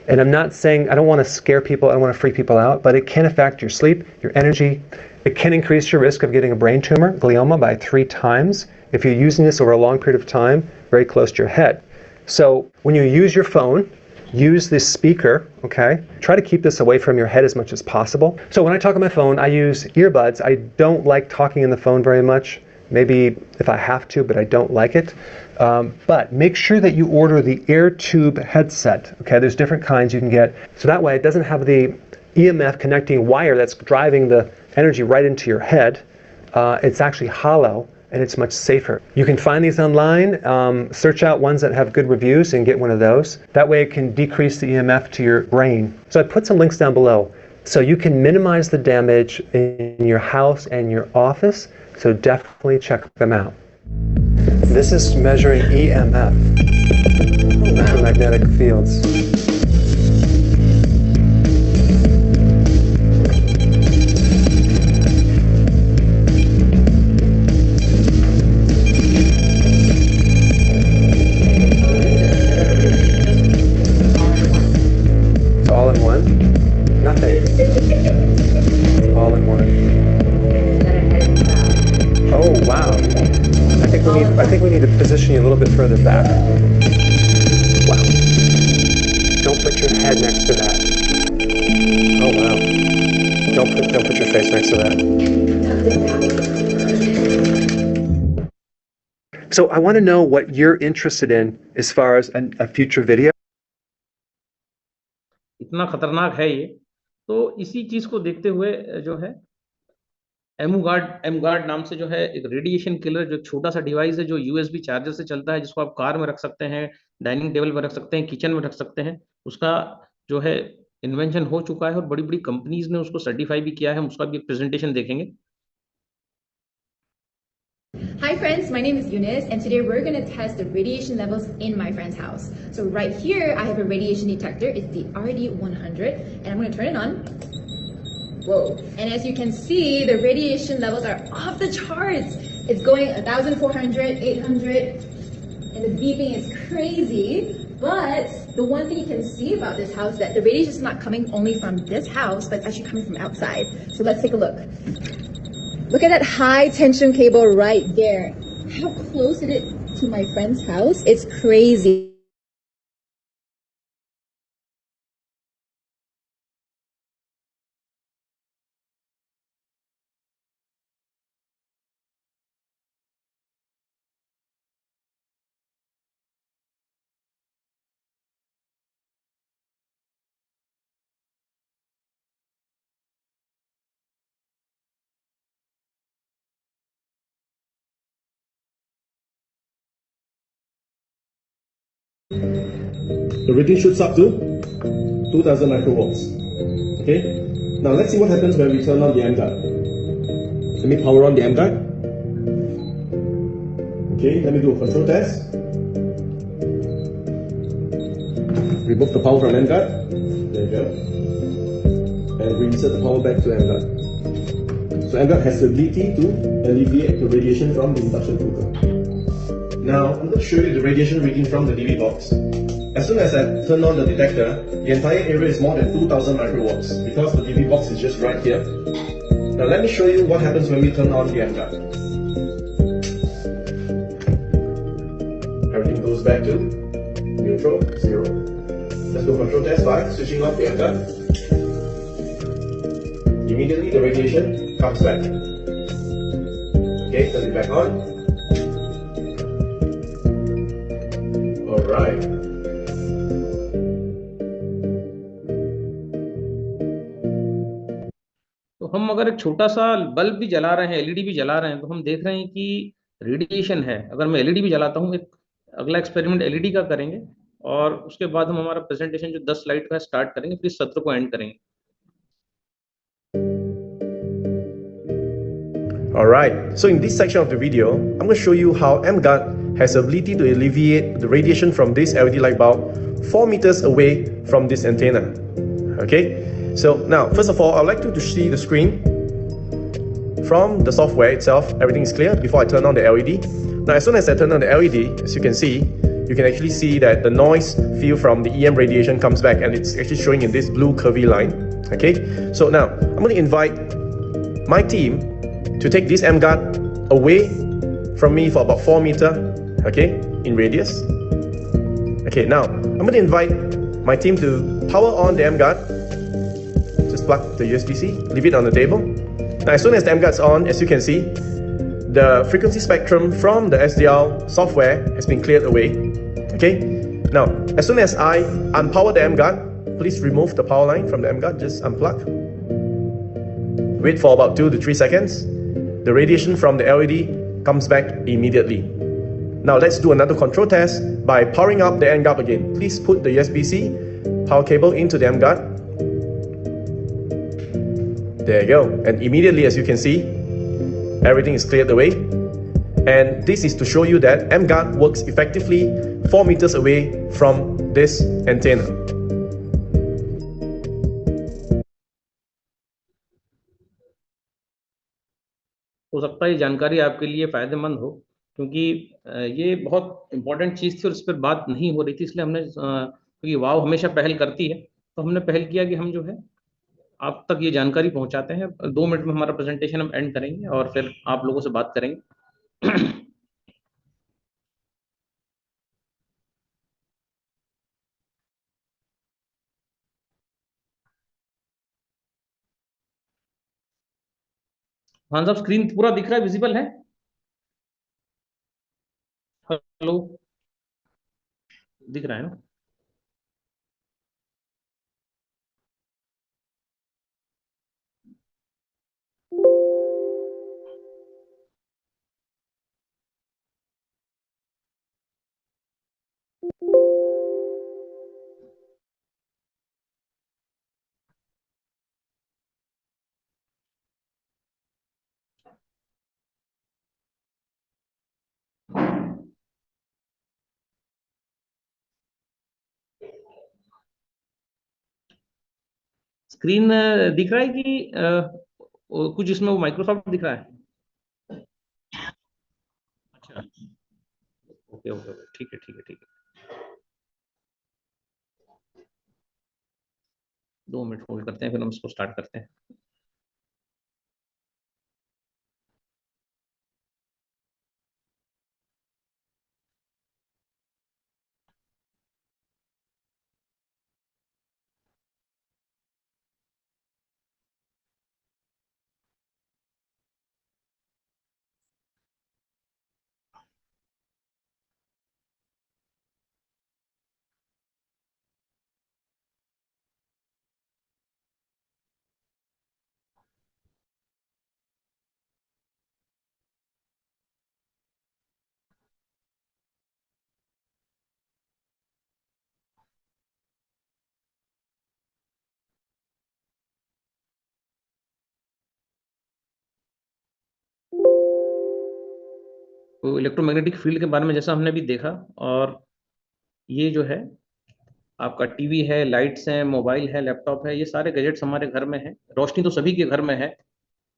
And I'm not saying, I don't want to scare people, I don't want to freak people out, but it can affect your sleep, your energy. It can increase your risk of getting a brain tumor, glioma, by 3 times if you're using this over a long period of time, very close to your head. So when you use your phone, use this speaker, okay? Try to keep this away from your head as much as possible. So when I talk on my phone, I use earbuds. I don't like talking in the phone very much. Maybe if I have to, but I don't like it. But make sure that you order the AirTube headset. Okay, there's different kinds you can get. So that way it doesn't have the EMF connecting wire that's driving the energy right into your head. It's actually hollow and it's much safer. You can find these online. Search out ones that have good reviews and get one of those. That way it can decrease the EMF to your brain. So I put some links down below. So you can minimize the damage in your house and your office. So definitely check them out. This is measuring EMF, electromagnetic fields. It's all in one? Nothing. It's all in one. Oh, wow. I think we need to position you a little bit further back. Wow. Don't put your head next to that. Oh, wow. Don't put your face next to that. So I want to know what you're interested in as far as a future video. इतना खतरनाक है ये। तो इसी चीज को देखते हुए जो है एमगार्ड नाम से जो है एक रेडिएशन किलर, जो छोटा सा डिवाइस है जो यूएसबी चार्जर से चलता है, जिसको आप कार में रख सकते हैं, डाइनिंग टेबल पर रख सकते हैं, किचन में रख सकते हैं। उसका जो है इन्वेंशन हो चुका है और बड़ी बड़ी कंपनीज ने उसको सर्टिफाई भी किया है। हम उसका भी एक प्रेजेंटेशन देखेंगे। Hi friends, my name is Eunice and today we're going to test the radiation levels in my friend's house. So right here I have a radiation detector. It's the RD100 and I'm going to turn it on. Whoa. And as you can see, the radiation levels are off the charts. It's going 1,400, 800, and the beeping is crazy. But the one thing you can see about this house is that the radiation is not coming only from this house, but it's actually coming from outside. So let's take a look. Look at that high tension cable right there. How close is it to my friend's house? It's crazy. The reading shoots up to 2000 microvolts. Okay? Now let's see what happens when we turn on the M-guard. Let me power on the M-guard. Okay, let me do a control test. Remove the power from M-guard. There you go. And reinsert the power back to M-guard. So M-guard has the ability to alleviate the radiation from the induction cooker. Now, I'm going to show you the radiation reading from the DV box. As soon as I turn on the detector, the entire area is more than 2000 microwatts because the DV box is just right here. Now let me show you what happens when we turn on the M-guard. Everything goes back to neutral, 0. Let's do control test by switching off the M-guard. Immediately the radiation comes back. Okay, turn it back on. Alright. तो हम अगर एक छोटा सा bulb भी जला रहे हैं, एलईडी भी जला रहे हैं, तो हम देख रहे हैं कि रेडिएशन है। अगर मैं एलईडी भी जलाता हूँ, एक अगला एक्सपेरिमेंट एलईडी का करेंगे और उसके बाद हम हमारा प्रेजेंटेशन जो 10 स्लाइड का स्टार्ट करेंगे, फिर इस सत्र को एंड करेंगे। Alright, so in this section of the video, I'm going to show you how M-guard has the ability to alleviate the radiation from this LED light bulb 4 meters away from this antenna. Okay, so now first of all, I'd like you to see the screen from the software itself. Everything is clear before I turn on the LED. Now as soon as I turn on the LED, as you can see, you can actually see that the noise field from the EM radiation comes back and it's actually showing in this blue curvy line. Okay, so now I'm going to invite my team to take this M-guard away from me for about 4 meters, okay, in radius. Okay, now I'm going to invite my team to power on the M-guard. Just plug the USB-C, leave it on the table. Now as soon as the M-guard's on, as you can see, the frequency spectrum from the SDR software has been cleared away. Okay, now as soon as I unpower the M-guard, please remove the power line from the M-guard, just unplug. Wait for about 2 to 3 seconds. The radiation from the LED comes back immediately. Now let's do another control test by powering up the M-guard again. Please put the USB-C power cable into the M-guard. There you go. And immediately, as you can see, everything is cleared away. And this is to show you that M-guard works effectively 4 meters away from this antenna. हो सकता है ये जानकारी आपके लिए फ़ायदेमंद हो, क्योंकि ये बहुत इम्पोर्टेंट चीज़ थी और इस पर बात नहीं हो रही थी, इसलिए हमने क्योंकि वाव हमेशा पहल करती है, तो हमने पहल किया कि हम जो है आप तक ये जानकारी पहुंचाते हैं। 2 मिनट में हमारा प्रेजेंटेशन हम एंड करेंगे और फिर आप लोगों से बात करेंगे। हाँ साहब, स्क्रीन पूरा दिख रहा है, विजिबल है? हेलो, दिख रहा है ना? स्क्रीन दिख रहा है कि कुछ इसमें वो माइक्रोसॉफ्ट दिख रहा है? अच्छा, ओके ओके, ठीक है ठीक है ठीक है। 2 मिनट होल्ड करते हैं, फिर हम इसको स्टार्ट करते हैं। तो इलेक्ट्रोमैग्नेटिक फील्ड के बारे में जैसा हमने अभी देखा, और ये जो है आपका टीवी है, लाइट्स हैं, मोबाइल है, लैपटॉप है, ये सारे गैजेट्स हमारे घर में हैं। रोशनी तो सभी के घर में है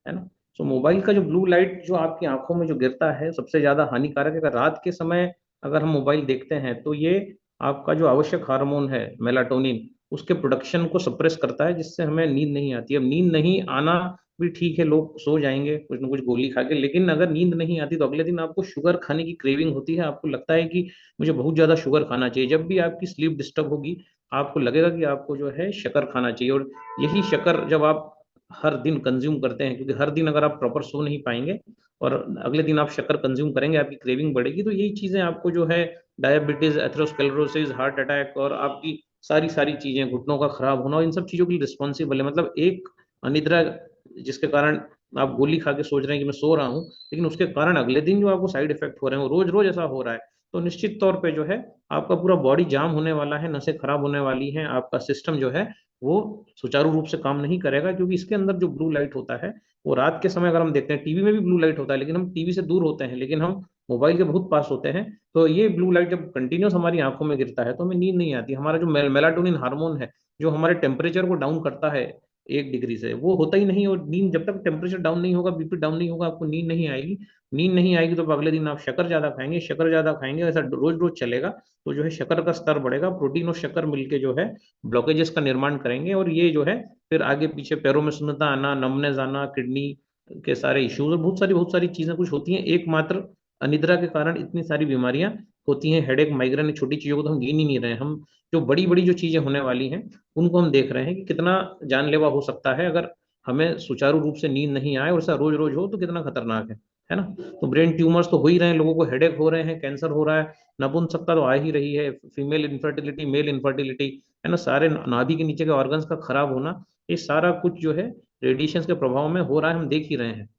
ना। तो मोबाइल का जो ब्लू लाइट जो आपकी आंखों में जो गिरता है सबसे ज्यादा हानिकारक है। अगर रात के समय अगर हम मोबाइल देखते हैं तो ये आपका जो आवश्यक हार्मोन है मेलाटोनिन, उसके प्रोडक्शन को सप्रेस करता है, जिससे हमें नींद नहीं आती। अब नींद नहीं आना भी ठीक है, लोग सो जाएंगे कुछ ना कुछ गोली खा के, लेकिन अगर नींद नहीं आती तो अगले दिन आपको शुगर खाने की क्रेविंग होती है। आपको लगता है कि मुझे बहुत ज्यादा शुगर खाना चाहिए। जब भी आपकी स्लीप डिस्टर्ब होगी आपको लगेगा कि आपको जो है शक्कर खाना चाहिए, और यही शक्कर जब आप हर दिन कंज्यूम करते हैं, क्योंकि हर दिन अगर आप प्रॉपर सो नहीं पाएंगे और अगले दिन आप शक्कर कंज्यूम करेंगे, आपकी क्रेविंग बढ़ेगी। तो यही चीजें आपको जो है डायबिटीज, एथेरोस्क्लेरोसिस, हार्ट अटैक और आपकी सारी सारी चीजें, घुटनों का खराब होना, इन सब चीजों के लिए रिस्पॉन्सिबल है। मतलब एक अनिद्रा जिसके कारण आप गोली खा के सोच रहे हैं कि मैं सो रहा हूँ, लेकिन उसके कारण अगले दिन जो आपको साइड इफेक्ट हो रहे हैं वो रोज रोज ऐसा हो रहा है, तो निश्चित तौर पे जो है आपका पूरा बॉडी जाम होने वाला है, नसें खराब होने वाली हैं, आपका सिस्टम जो है वो सुचारू रूप से काम नहीं करेगा। क्योंकि इसके अंदर जो ब्लू लाइट होता है वो रात के समय अगर हम देखते हैं, टीवी में भी ब्लू लाइट होता है लेकिन हम टीवी से दूर होते हैं, लेकिन हम मोबाइल के बहुत पास होते हैं। तो ये ब्लू लाइट जब कंटिन्यूस हमारी आंखों में गिरता है तो हमें नींद नहीं आती। हमारा जो मेलाटोनिन हार्मोन है जो हमारे टेम्परेचर को डाउन करता है 1 डिग्री से, वो होता ही नहीं। और नींद जब तक टेम्परेचर डाउन नहीं होगा, बीपी डाउन नहीं होगा, आपको नींद नहीं आएगी। नींद नहीं आएगी तो अगले दिन आप शक्कर ज्यादा खाएंगे, शक्कर ज्यादा खाएंगे, ऐसा रोज रोज चलेगा तो जो है शक्कर का स्तर बढ़ेगा। प्रोटीन और शक्कर मिलके जो है ब्लॉकेजेस का निर्माण करेंगे, और ये जो है फिर आगे पीछे पैरों में सुन्नता आना, नमनेस आना, किडनी के सारे इश्यूज और बहुत सारी चीजें कुछ होती हैं। एकमात्र अनिद्रा के कारण इतनी सारी बीमारियां होती हैं, हेडेक, माइग्रेन, छोटी चीजों को तो हम गिन ही नहीं रहे हैं। हम जो बड़ी बड़ी जो चीजें होने वाली हैं उनको हम देख रहे हैं कि कितना जानलेवा हो सकता है अगर हमें सुचारू रूप से नींद नहीं आए, और ऐसा रोज रोज हो तो कितना खतरनाक है ना। तो ब्रेन ट्यूमर्स तो हो ही रहे हैं, लोगों को हेडेक हो रहे हैं, कैंसर हो रहा है, नपुंसकता तो आ ही रही है, फीमेल इनफर्टिलिटी, मेल इनफर्टिलिटी, है ना, सारे नाभि के नीचे के ऑर्गन्स का खराब होना, ये सारा कुछ जो है रेडिएशन के प्रभाव में हो रहा है, हम देख ही रहे हैं।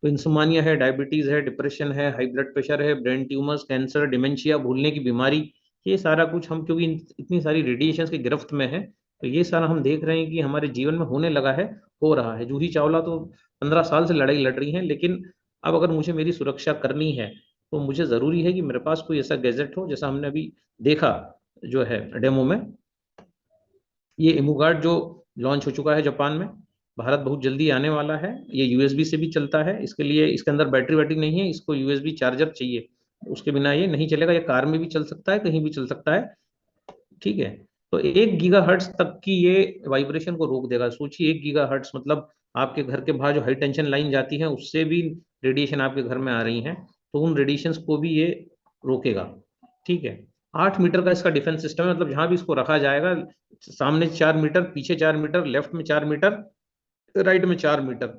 तो इंसोमानिया है, डायबिटीज है, डिप्रेशन है, हाई ब्लड प्रेशर है, ब्रेन ट्यूमर्स, कैंसर, डिमेंशिया, भूलने की बीमारी, ये सारा कुछ हम क्योंकि इतनी सारी रेडिएशन की गिरफ्त में है, तो ये सारा हम देख रहे हैं कि हमारे जीवन में होने लगा है, हो रहा है। जूही चावला तो 15 साल से लड़ाई लड़ रही हैं, लेकिन अब अगर मुझे मेरी सुरक्षा करनी है तो मुझे जरूरी है कि मेरे पास कोई ऐसा गैजेट हो, जैसा हमने अभी देखा जो है डेमो में, ये इमूगार्ड जो लॉन्च हो चुका है जापान में, भारत बहुत जल्दी आने वाला है। ये यूएसबी से भी चलता है, इसके लिए इसके अंदर बैटरी नहीं है, इसको यूएसबी चार्जर चाहिए, उसके बिना ये नहीं चलेगा। ये कार में भी चल सकता है, कहीं भी चल सकता है, ठीक है। तो 1 गीगाहर्ट्ज तक की ये वाइब्रेशन को रोक देगा। सोचिए 1 गीगाहर्ट्ज मतलब आपके घर के बाहर जो हाई टेंशन लाइन जाती है उससे भी रेडिएशन आपके घर में आ रही है, तो उन रेडिएशन को भी ये रोकेगा, ठीक है। 8 मीटर का इसका डिफेंस सिस्टम है, मतलब जहां भी इसको रखा जाएगा, सामने 4 मीटर, पीछे 4 मीटर, लेफ्ट में 4 मीटर, राइट में 4 मीटर,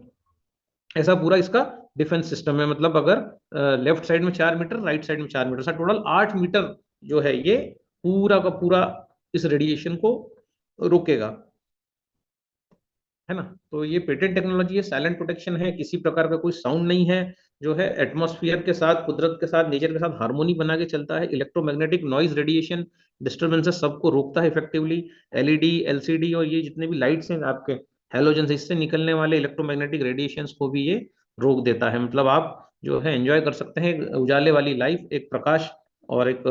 ऐसा पूरा इसका डिफेंस सिस्टम है। मतलब अगर लेफ्ट साइड में 4 मीटर, राइट साइड में 4 मीटर, ऐसा टोटल 8 मीटर जो है ये पूरा का पूरा इस रेडिएशन को रोकेगा, है ना। तो ये पेटेंट टेक्नोलॉजी है, साइलेंट प्रोटेक्शन है, किसी प्रकार का कोई साउंड नहीं है, जो है एटमॉस्फेयर के साथ, कुदरत के साथ, नेचर के साथ हार्मोनी बना के चलता है। इलेक्ट्रोमैग्नेटिक नॉइज, रेडिएशन, डिस्टर्बेंसेस सबको रोकता है इफेक्टिवली। एलईडी, एलसीडी और ये जितने भी लाइट्स हैं आपके हेलोजन से, इससे निकलने वाले इलेक्ट्रोमैग्नेटिक रेडिएशंस को भी ये रोक देता है। मतलब आप जो है एंजॉय कर सकते हैं उजाले वाली लाइफ, एक प्रकाश और एक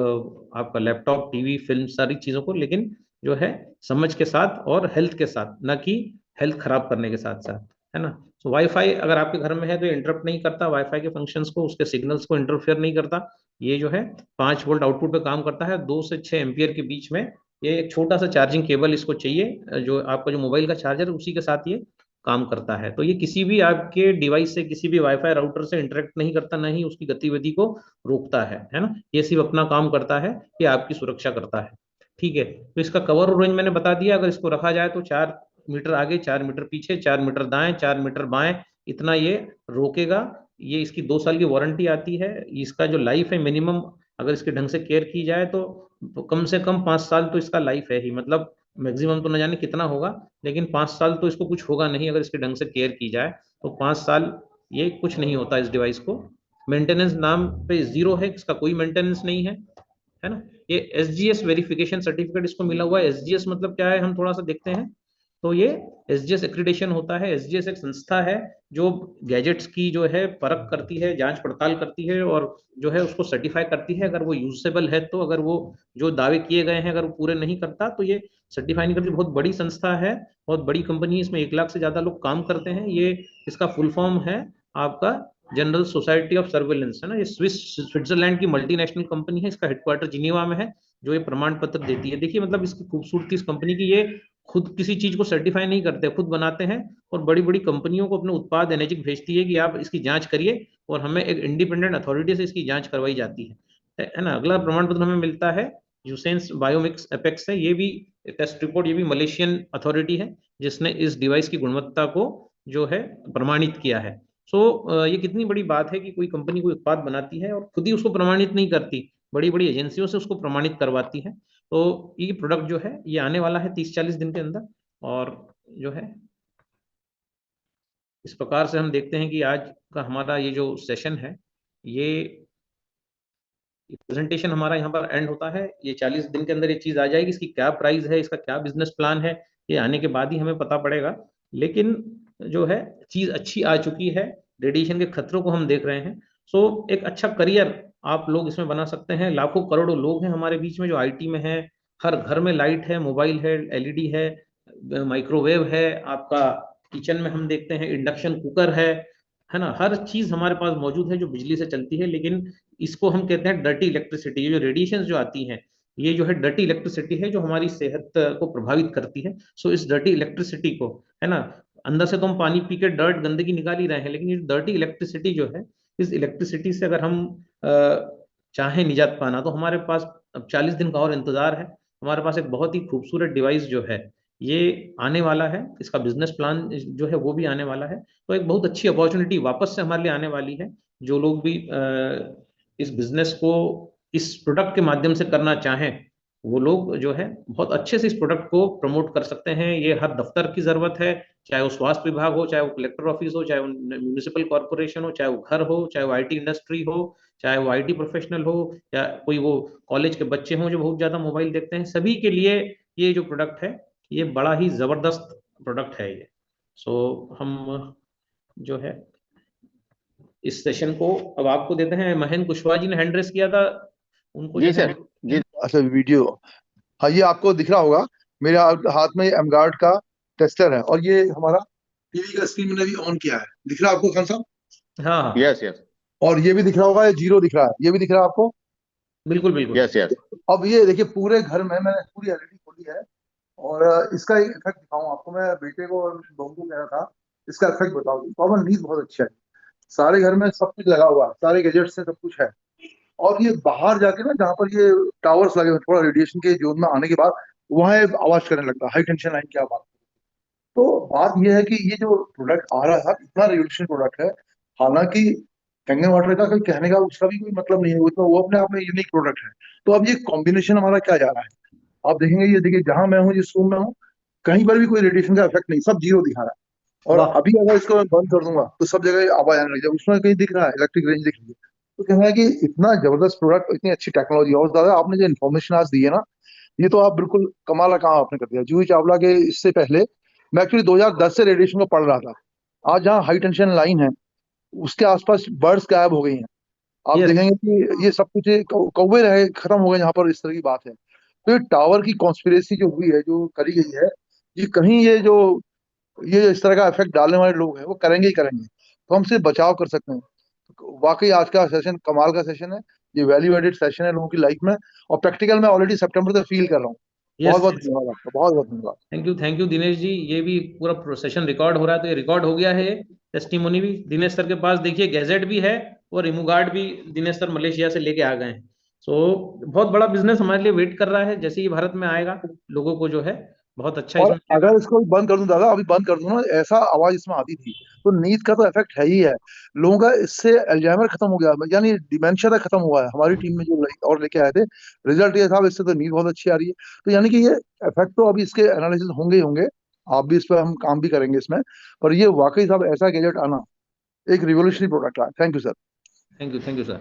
आपका लैपटॉप, टीवी, फिल्म, सारी चीजों को, लेकिन जो है समझ के साथ और हेल्थ के साथ, ना कि हेल्थ खराब करने के साथ साथ, है ना। तो वाईफाई अगर आपके घर में है तो इंटरप्ट नहीं करता, वाईफाई के फंक्शंस को, उसके सिग्नल्स को इंटरफेयर नहीं करता। ये जो है 5 वोल्ट आउटपुट पे काम करता है, 2 से 6 एम्पियर के बीच में। ये एक छोटा सा चार्जिंग केबल इसको चाहिए, जो आपका जो मोबाइल का चार्जर है उसी के साथ ये काम करता है। तो ये किसी भी आपके डिवाइस से, किसी भी वाईफाई राउटर से इंटरेक्ट नहीं करता, ना ही उसकी गतिविधि को रोकता है ना। ये सिर्फ अपना काम करता है, ये आपकी सुरक्षा करता है, ठीक है। तो इसका कवर और रेंज मैंने बता दिया। अगर इसको रखा जाए तो 4 मीटर आगे, 4 मीटर पीछे, 4 मीटर दाएं, 4 मीटर बाएं, इतना ये रोकेगा। ये इसकी 2 साल की वारंटी आती है। इसका जो लाइफ है मिनिमम, अगर इसके ढंग से केयर की जाए तो कम से कम 5 साल तो इसका लाइफ है ही। मतलब मैक्सिमम तो न जाने कितना होगा, लेकिन 5 साल तो इसको कुछ होगा नहीं अगर इसके ढंग से केयर की जाए। तो 5 साल ये कुछ नहीं होता इस डिवाइस को। मेंटेनेंस नाम पे 0 है, इसका कोई मेंटेनेंस नहीं है ना। ये SGS वेरिफिकेशन सर्टिफिकेट इसको मिला हुआ है। SGS मतलब क्या है, हम थोड़ा सा देखते हैं। तो ये SGS एक्रीडेशन होता है। SGS एक संस्था है जो गैजेट्स की जो है परख करती है, जांच पड़ताल करती है और जो है उसको सर्टिफाई करती है। अगर वो यूजेबल है तो, अगर वो जो दावे किए गए हैं अगर वो पूरे नहीं करता तो ये सर्टिफाई नहीं करती। बहुत बड़ी संस्था है, बहुत बड़ी कंपनी, इसमें 1 लाख से ज्यादा लोग काम करते हैं। ये इसका फुल फॉर्म है आपका जनरल सोसाइटी ऑफ सर्वेलेंस, है ना। ये स्विट्जरलैंड की मल्टीनेशनल कंपनी है, इसका हेडक्वार्टर जिनेवा में है, जो ये प्रमाण पत्र देती है। देखिए मतलब इसकी खूबसूरती इस कंपनी की, ये खुद किसी चीज को सर्टिफाई नहीं करते, खुद बनाते हैं और बड़ी बड़ी कंपनियों को अपने उत्पाद एनर्जिक भेजती है कि आप इसकी जांच करिए, और हमें एक इंडिपेंडेंट अथॉरिटी से इसकी जांच करवाई जाती है ना। अगला प्रमाण पत्र हमें मिलता है यूसेंस बायोमिक्स एपेक्स है। ये भी टेस्ट रिपोर्ट, ये भी मलेशियन अथॉरिटी है जिसने इस डिवाइस की गुणवत्ता को जो है प्रमाणित किया है। ये कितनी बड़ी बात है कि कोई कंपनी कोई उत्पाद बनाती है और खुद ही उसको प्रमाणित नहीं करती, बड़ी बड़ी एजेंसियों से उसको प्रमाणित करवाती है। तो ये प्रोडक्ट जो है ये आने वाला है 30-40 दिन के अंदर। और जो है इस प्रकार से हम देखते हैं कि आज का हमारा ये जो सेशन है, ये प्रेजेंटेशन हमारा यहाँ पर एंड होता है। ये 40 दिन के अंदर ये चीज आ जाएगी। इसकी क्या प्राइस है, इसका क्या बिजनेस प्लान है, ये आने के बाद ही हमें पता पड़ेगा। लेकिन जो है चीज अच्छी आ चुकी है, रेडिएशन के खतरों को हम देख रहे हैं। एक अच्छा करियर आप लोग इसमें बना सकते हैं। लाखों करोड़ों लोग हैं हमारे बीच में जो IT में है। हर घर में लाइट है, मोबाइल है, LED है, माइक्रोवेव है, आपका किचन में हम देखते हैं इंडक्शन कुकर है ना। हर चीज हमारे पास मौजूद है जो बिजली से चलती है। लेकिन इसको हम कहते हैं डर्टी इलेक्ट्रिसिटी। ये जो रेडिएशन जो आती हैं, ये जो है डर्टी इलेक्ट्रिसिटी है जो हमारी सेहत को प्रभावित करती है। इस डर्टी इलेक्ट्रिसिटी को, है ना, अंदर से तो हम पानी पी के डर्ट गंदगी निकाल ही रहे हैं, लेकिन ये डर्टी इलेक्ट्रिसिटी जो है, इस इलेक्ट्रिसिटी से अगर हम चाहे निजात पाना, तो हमारे पास अब 40 दिन का और इंतजार है। हमारे पास एक बहुत ही खूबसूरत डिवाइस जो है ये आने वाला है, इसका बिजनेस प्लान जो है वो भी आने वाला है। तो एक बहुत अच्छी अपॉर्चुनिटी वापस से हमारे लिए आने वाली है। जो लोग भी इस बिजनेस को इस प्रोडक्ट के माध्यम से करना चाहें, वो लोग जो है बहुत अच्छे से इस प्रोडक्ट को प्रमोट कर सकते हैं। ये हर दफ्तर की जरूरत है, चाहे वो स्वास्थ्य विभाग हो, चाहे वो कलेक्टर ऑफिस हो, चाहे वो म्यूनिसिपल कॉर्पोरेशन हो, चाहे वो घर हो, चाहे वो IT इंडस्ट्री हो, चाहे वो IT प्रोफेशनल हो, या कोई वो कॉलेज के बच्चे हों जो बहुत ज्यादा मोबाइल देखते हैं। सभी के लिए ये जो प्रोडक्ट है ये बड़ा ही जबरदस्त प्रोडक्ट है ये। हम जो है इस सेशन को अब आपको देते हैं। महेंद्र कुशवाहा जी ने हैंड रेस किया था, उनको जी सर, जी। अच्छा वीडियो, हाँ ये आपको दिख रहा होगा मेरे हाथ में एमगार्ड का टेस्टर है, और ये हमारा टीवी का स्क्रीन मैंने भी ऑन किया है। दिख रहा है आपको खान साहब? हाँ यस यस, और ये भी दिख रहा होगा, ये 0 दिख रहा है, ये भी दिख रहा है आपको? बिल्कुल बिल्कुल। Yes yes. अब ये देखिए पूरे घर में मैंने पूरी LED खोली है, और इसका एक इफेक्ट दिखाऊं आपको। मैं बेटे को और बहू को कह रहा था इसका इफेक्ट बताओ। पावर नींद बहुत अच्छा है, सारे घर में सब कुछ लगा हुआ है, सारे गैजेट्स से सब कुछ है। और ये बाहर जाके ना, जहाँ पर ये टावर्स लगे हुए थोड़ा रेडिएशन के जोन में आने के बाद, वहां ये आवाज करने लगता है, हाई टेंशन लाइन की आवाज। तो बात यह है कि ये जो प्रोडक्ट आ रहा था इतना रेवोल्यूशन प्रोडक्ट है। हालांकि कंगन वाटर का कोई कहने का उसका भी कोई मतलब नहीं है, तो वो अपने आप में यूनिक प्रोडक्ट है। तो अब ये कॉम्बिनेशन हमारा क्या जा रहा है, आप देखेंगे। ये देखिए जहां मैं हूँ, जिस रूम में हूँ, कहीं पर भी कोई रेडिएशन का इफेक्ट नहीं, सब 0 दिखा रहा है। और अभी अगर इसको मैं बंद कर दूंगा तो सब जगह आवाज आने लग जाए, उसमें कहीं दिख रहा है इलेक्ट्रिक रेंज दिख रही है। तो कहना है कि इतना जबरदस्त प्रोडक्ट, इतनी अच्छी टेक्नोलॉजी, और दादा आपने जो इन्फॉर्मेशन आज दी है ना, ये तो आप बिल्कुल कमाल का काम आपने कर दिया। जूही चावला के इससे पहले मैं एक्चुअली 2010 से रेडिएशन को पढ़ रहा था। आज जहाँ हाई टेंशन लाइन है उसके आसपास बर्ड्स गायब हो गई हैं। आप देखेंगे कि ये सब कुछ कौवे रहे खत्म हो गए यहाँ पर, इस तरह की बात है। तो ये टावर की कॉन्स्पिरेसी जो हुई है, जो करी गई है, ये कहीं ये इस तरह का इफेक्ट डालने वाले लोग हैं वो करेंगे ही करेंगे। तो हम सिर्फ बचाव कर सकते हैं। वाकई आज का सेशन कमाल का सेशन है, ये वैल्यू एडेड सेशन है लोगों की लाइफ में, और प्रैक्टिकल मैं ऑलरेडी सितंबर से फील कर रहा हूँ। बहुत बहुत धन्यवाद आपका, बहुत बहुत धन्यवाद। Thank you Dinesh ji. ये भी पूरा सेशन रिकॉर्ड हो रहा है, तो ये रिकॉर्ड हो गया है। टेस्टिमोनी भी दिनेश सर के पास देखिए गैजेट भी है, और रिमूगार्ड भी दिनेश सर मलेशिया से लेके आ गए हैं। बहुत बड़ा बिजनेस हमारे लिए वेट कर रहा है। जैसे ही भारत में आएगा, लोगों को जो है बहुत अच्छा। और अगर इसको बंद कर दूं दादा, अभी बंद कर दूं ना, ऐसा आवाज इसमें आती थी। तो नींद का तो इफेक्ट है ही है लोगों का, इससे अल्जाइमर खत्म हो गया, यानी डिमेंशिया तक खत्म हुआ है। हमारी टीम में जो और लेके आए थे, रिजल्ट ये था, इससे तो नींद बहुत अच्छी आ रही है। तो यानी कि ये इफेक्ट तो अभी इसके एनालिसिस होंगे ही होंगे, आप भी इस पर, हम काम भी करेंगे इसमें। पर ये वाकई साहब ऐसा गैजेट आना एक रिवोल्यूशनरी प्रोडक्ट है। Thank you sir. Thank you sir.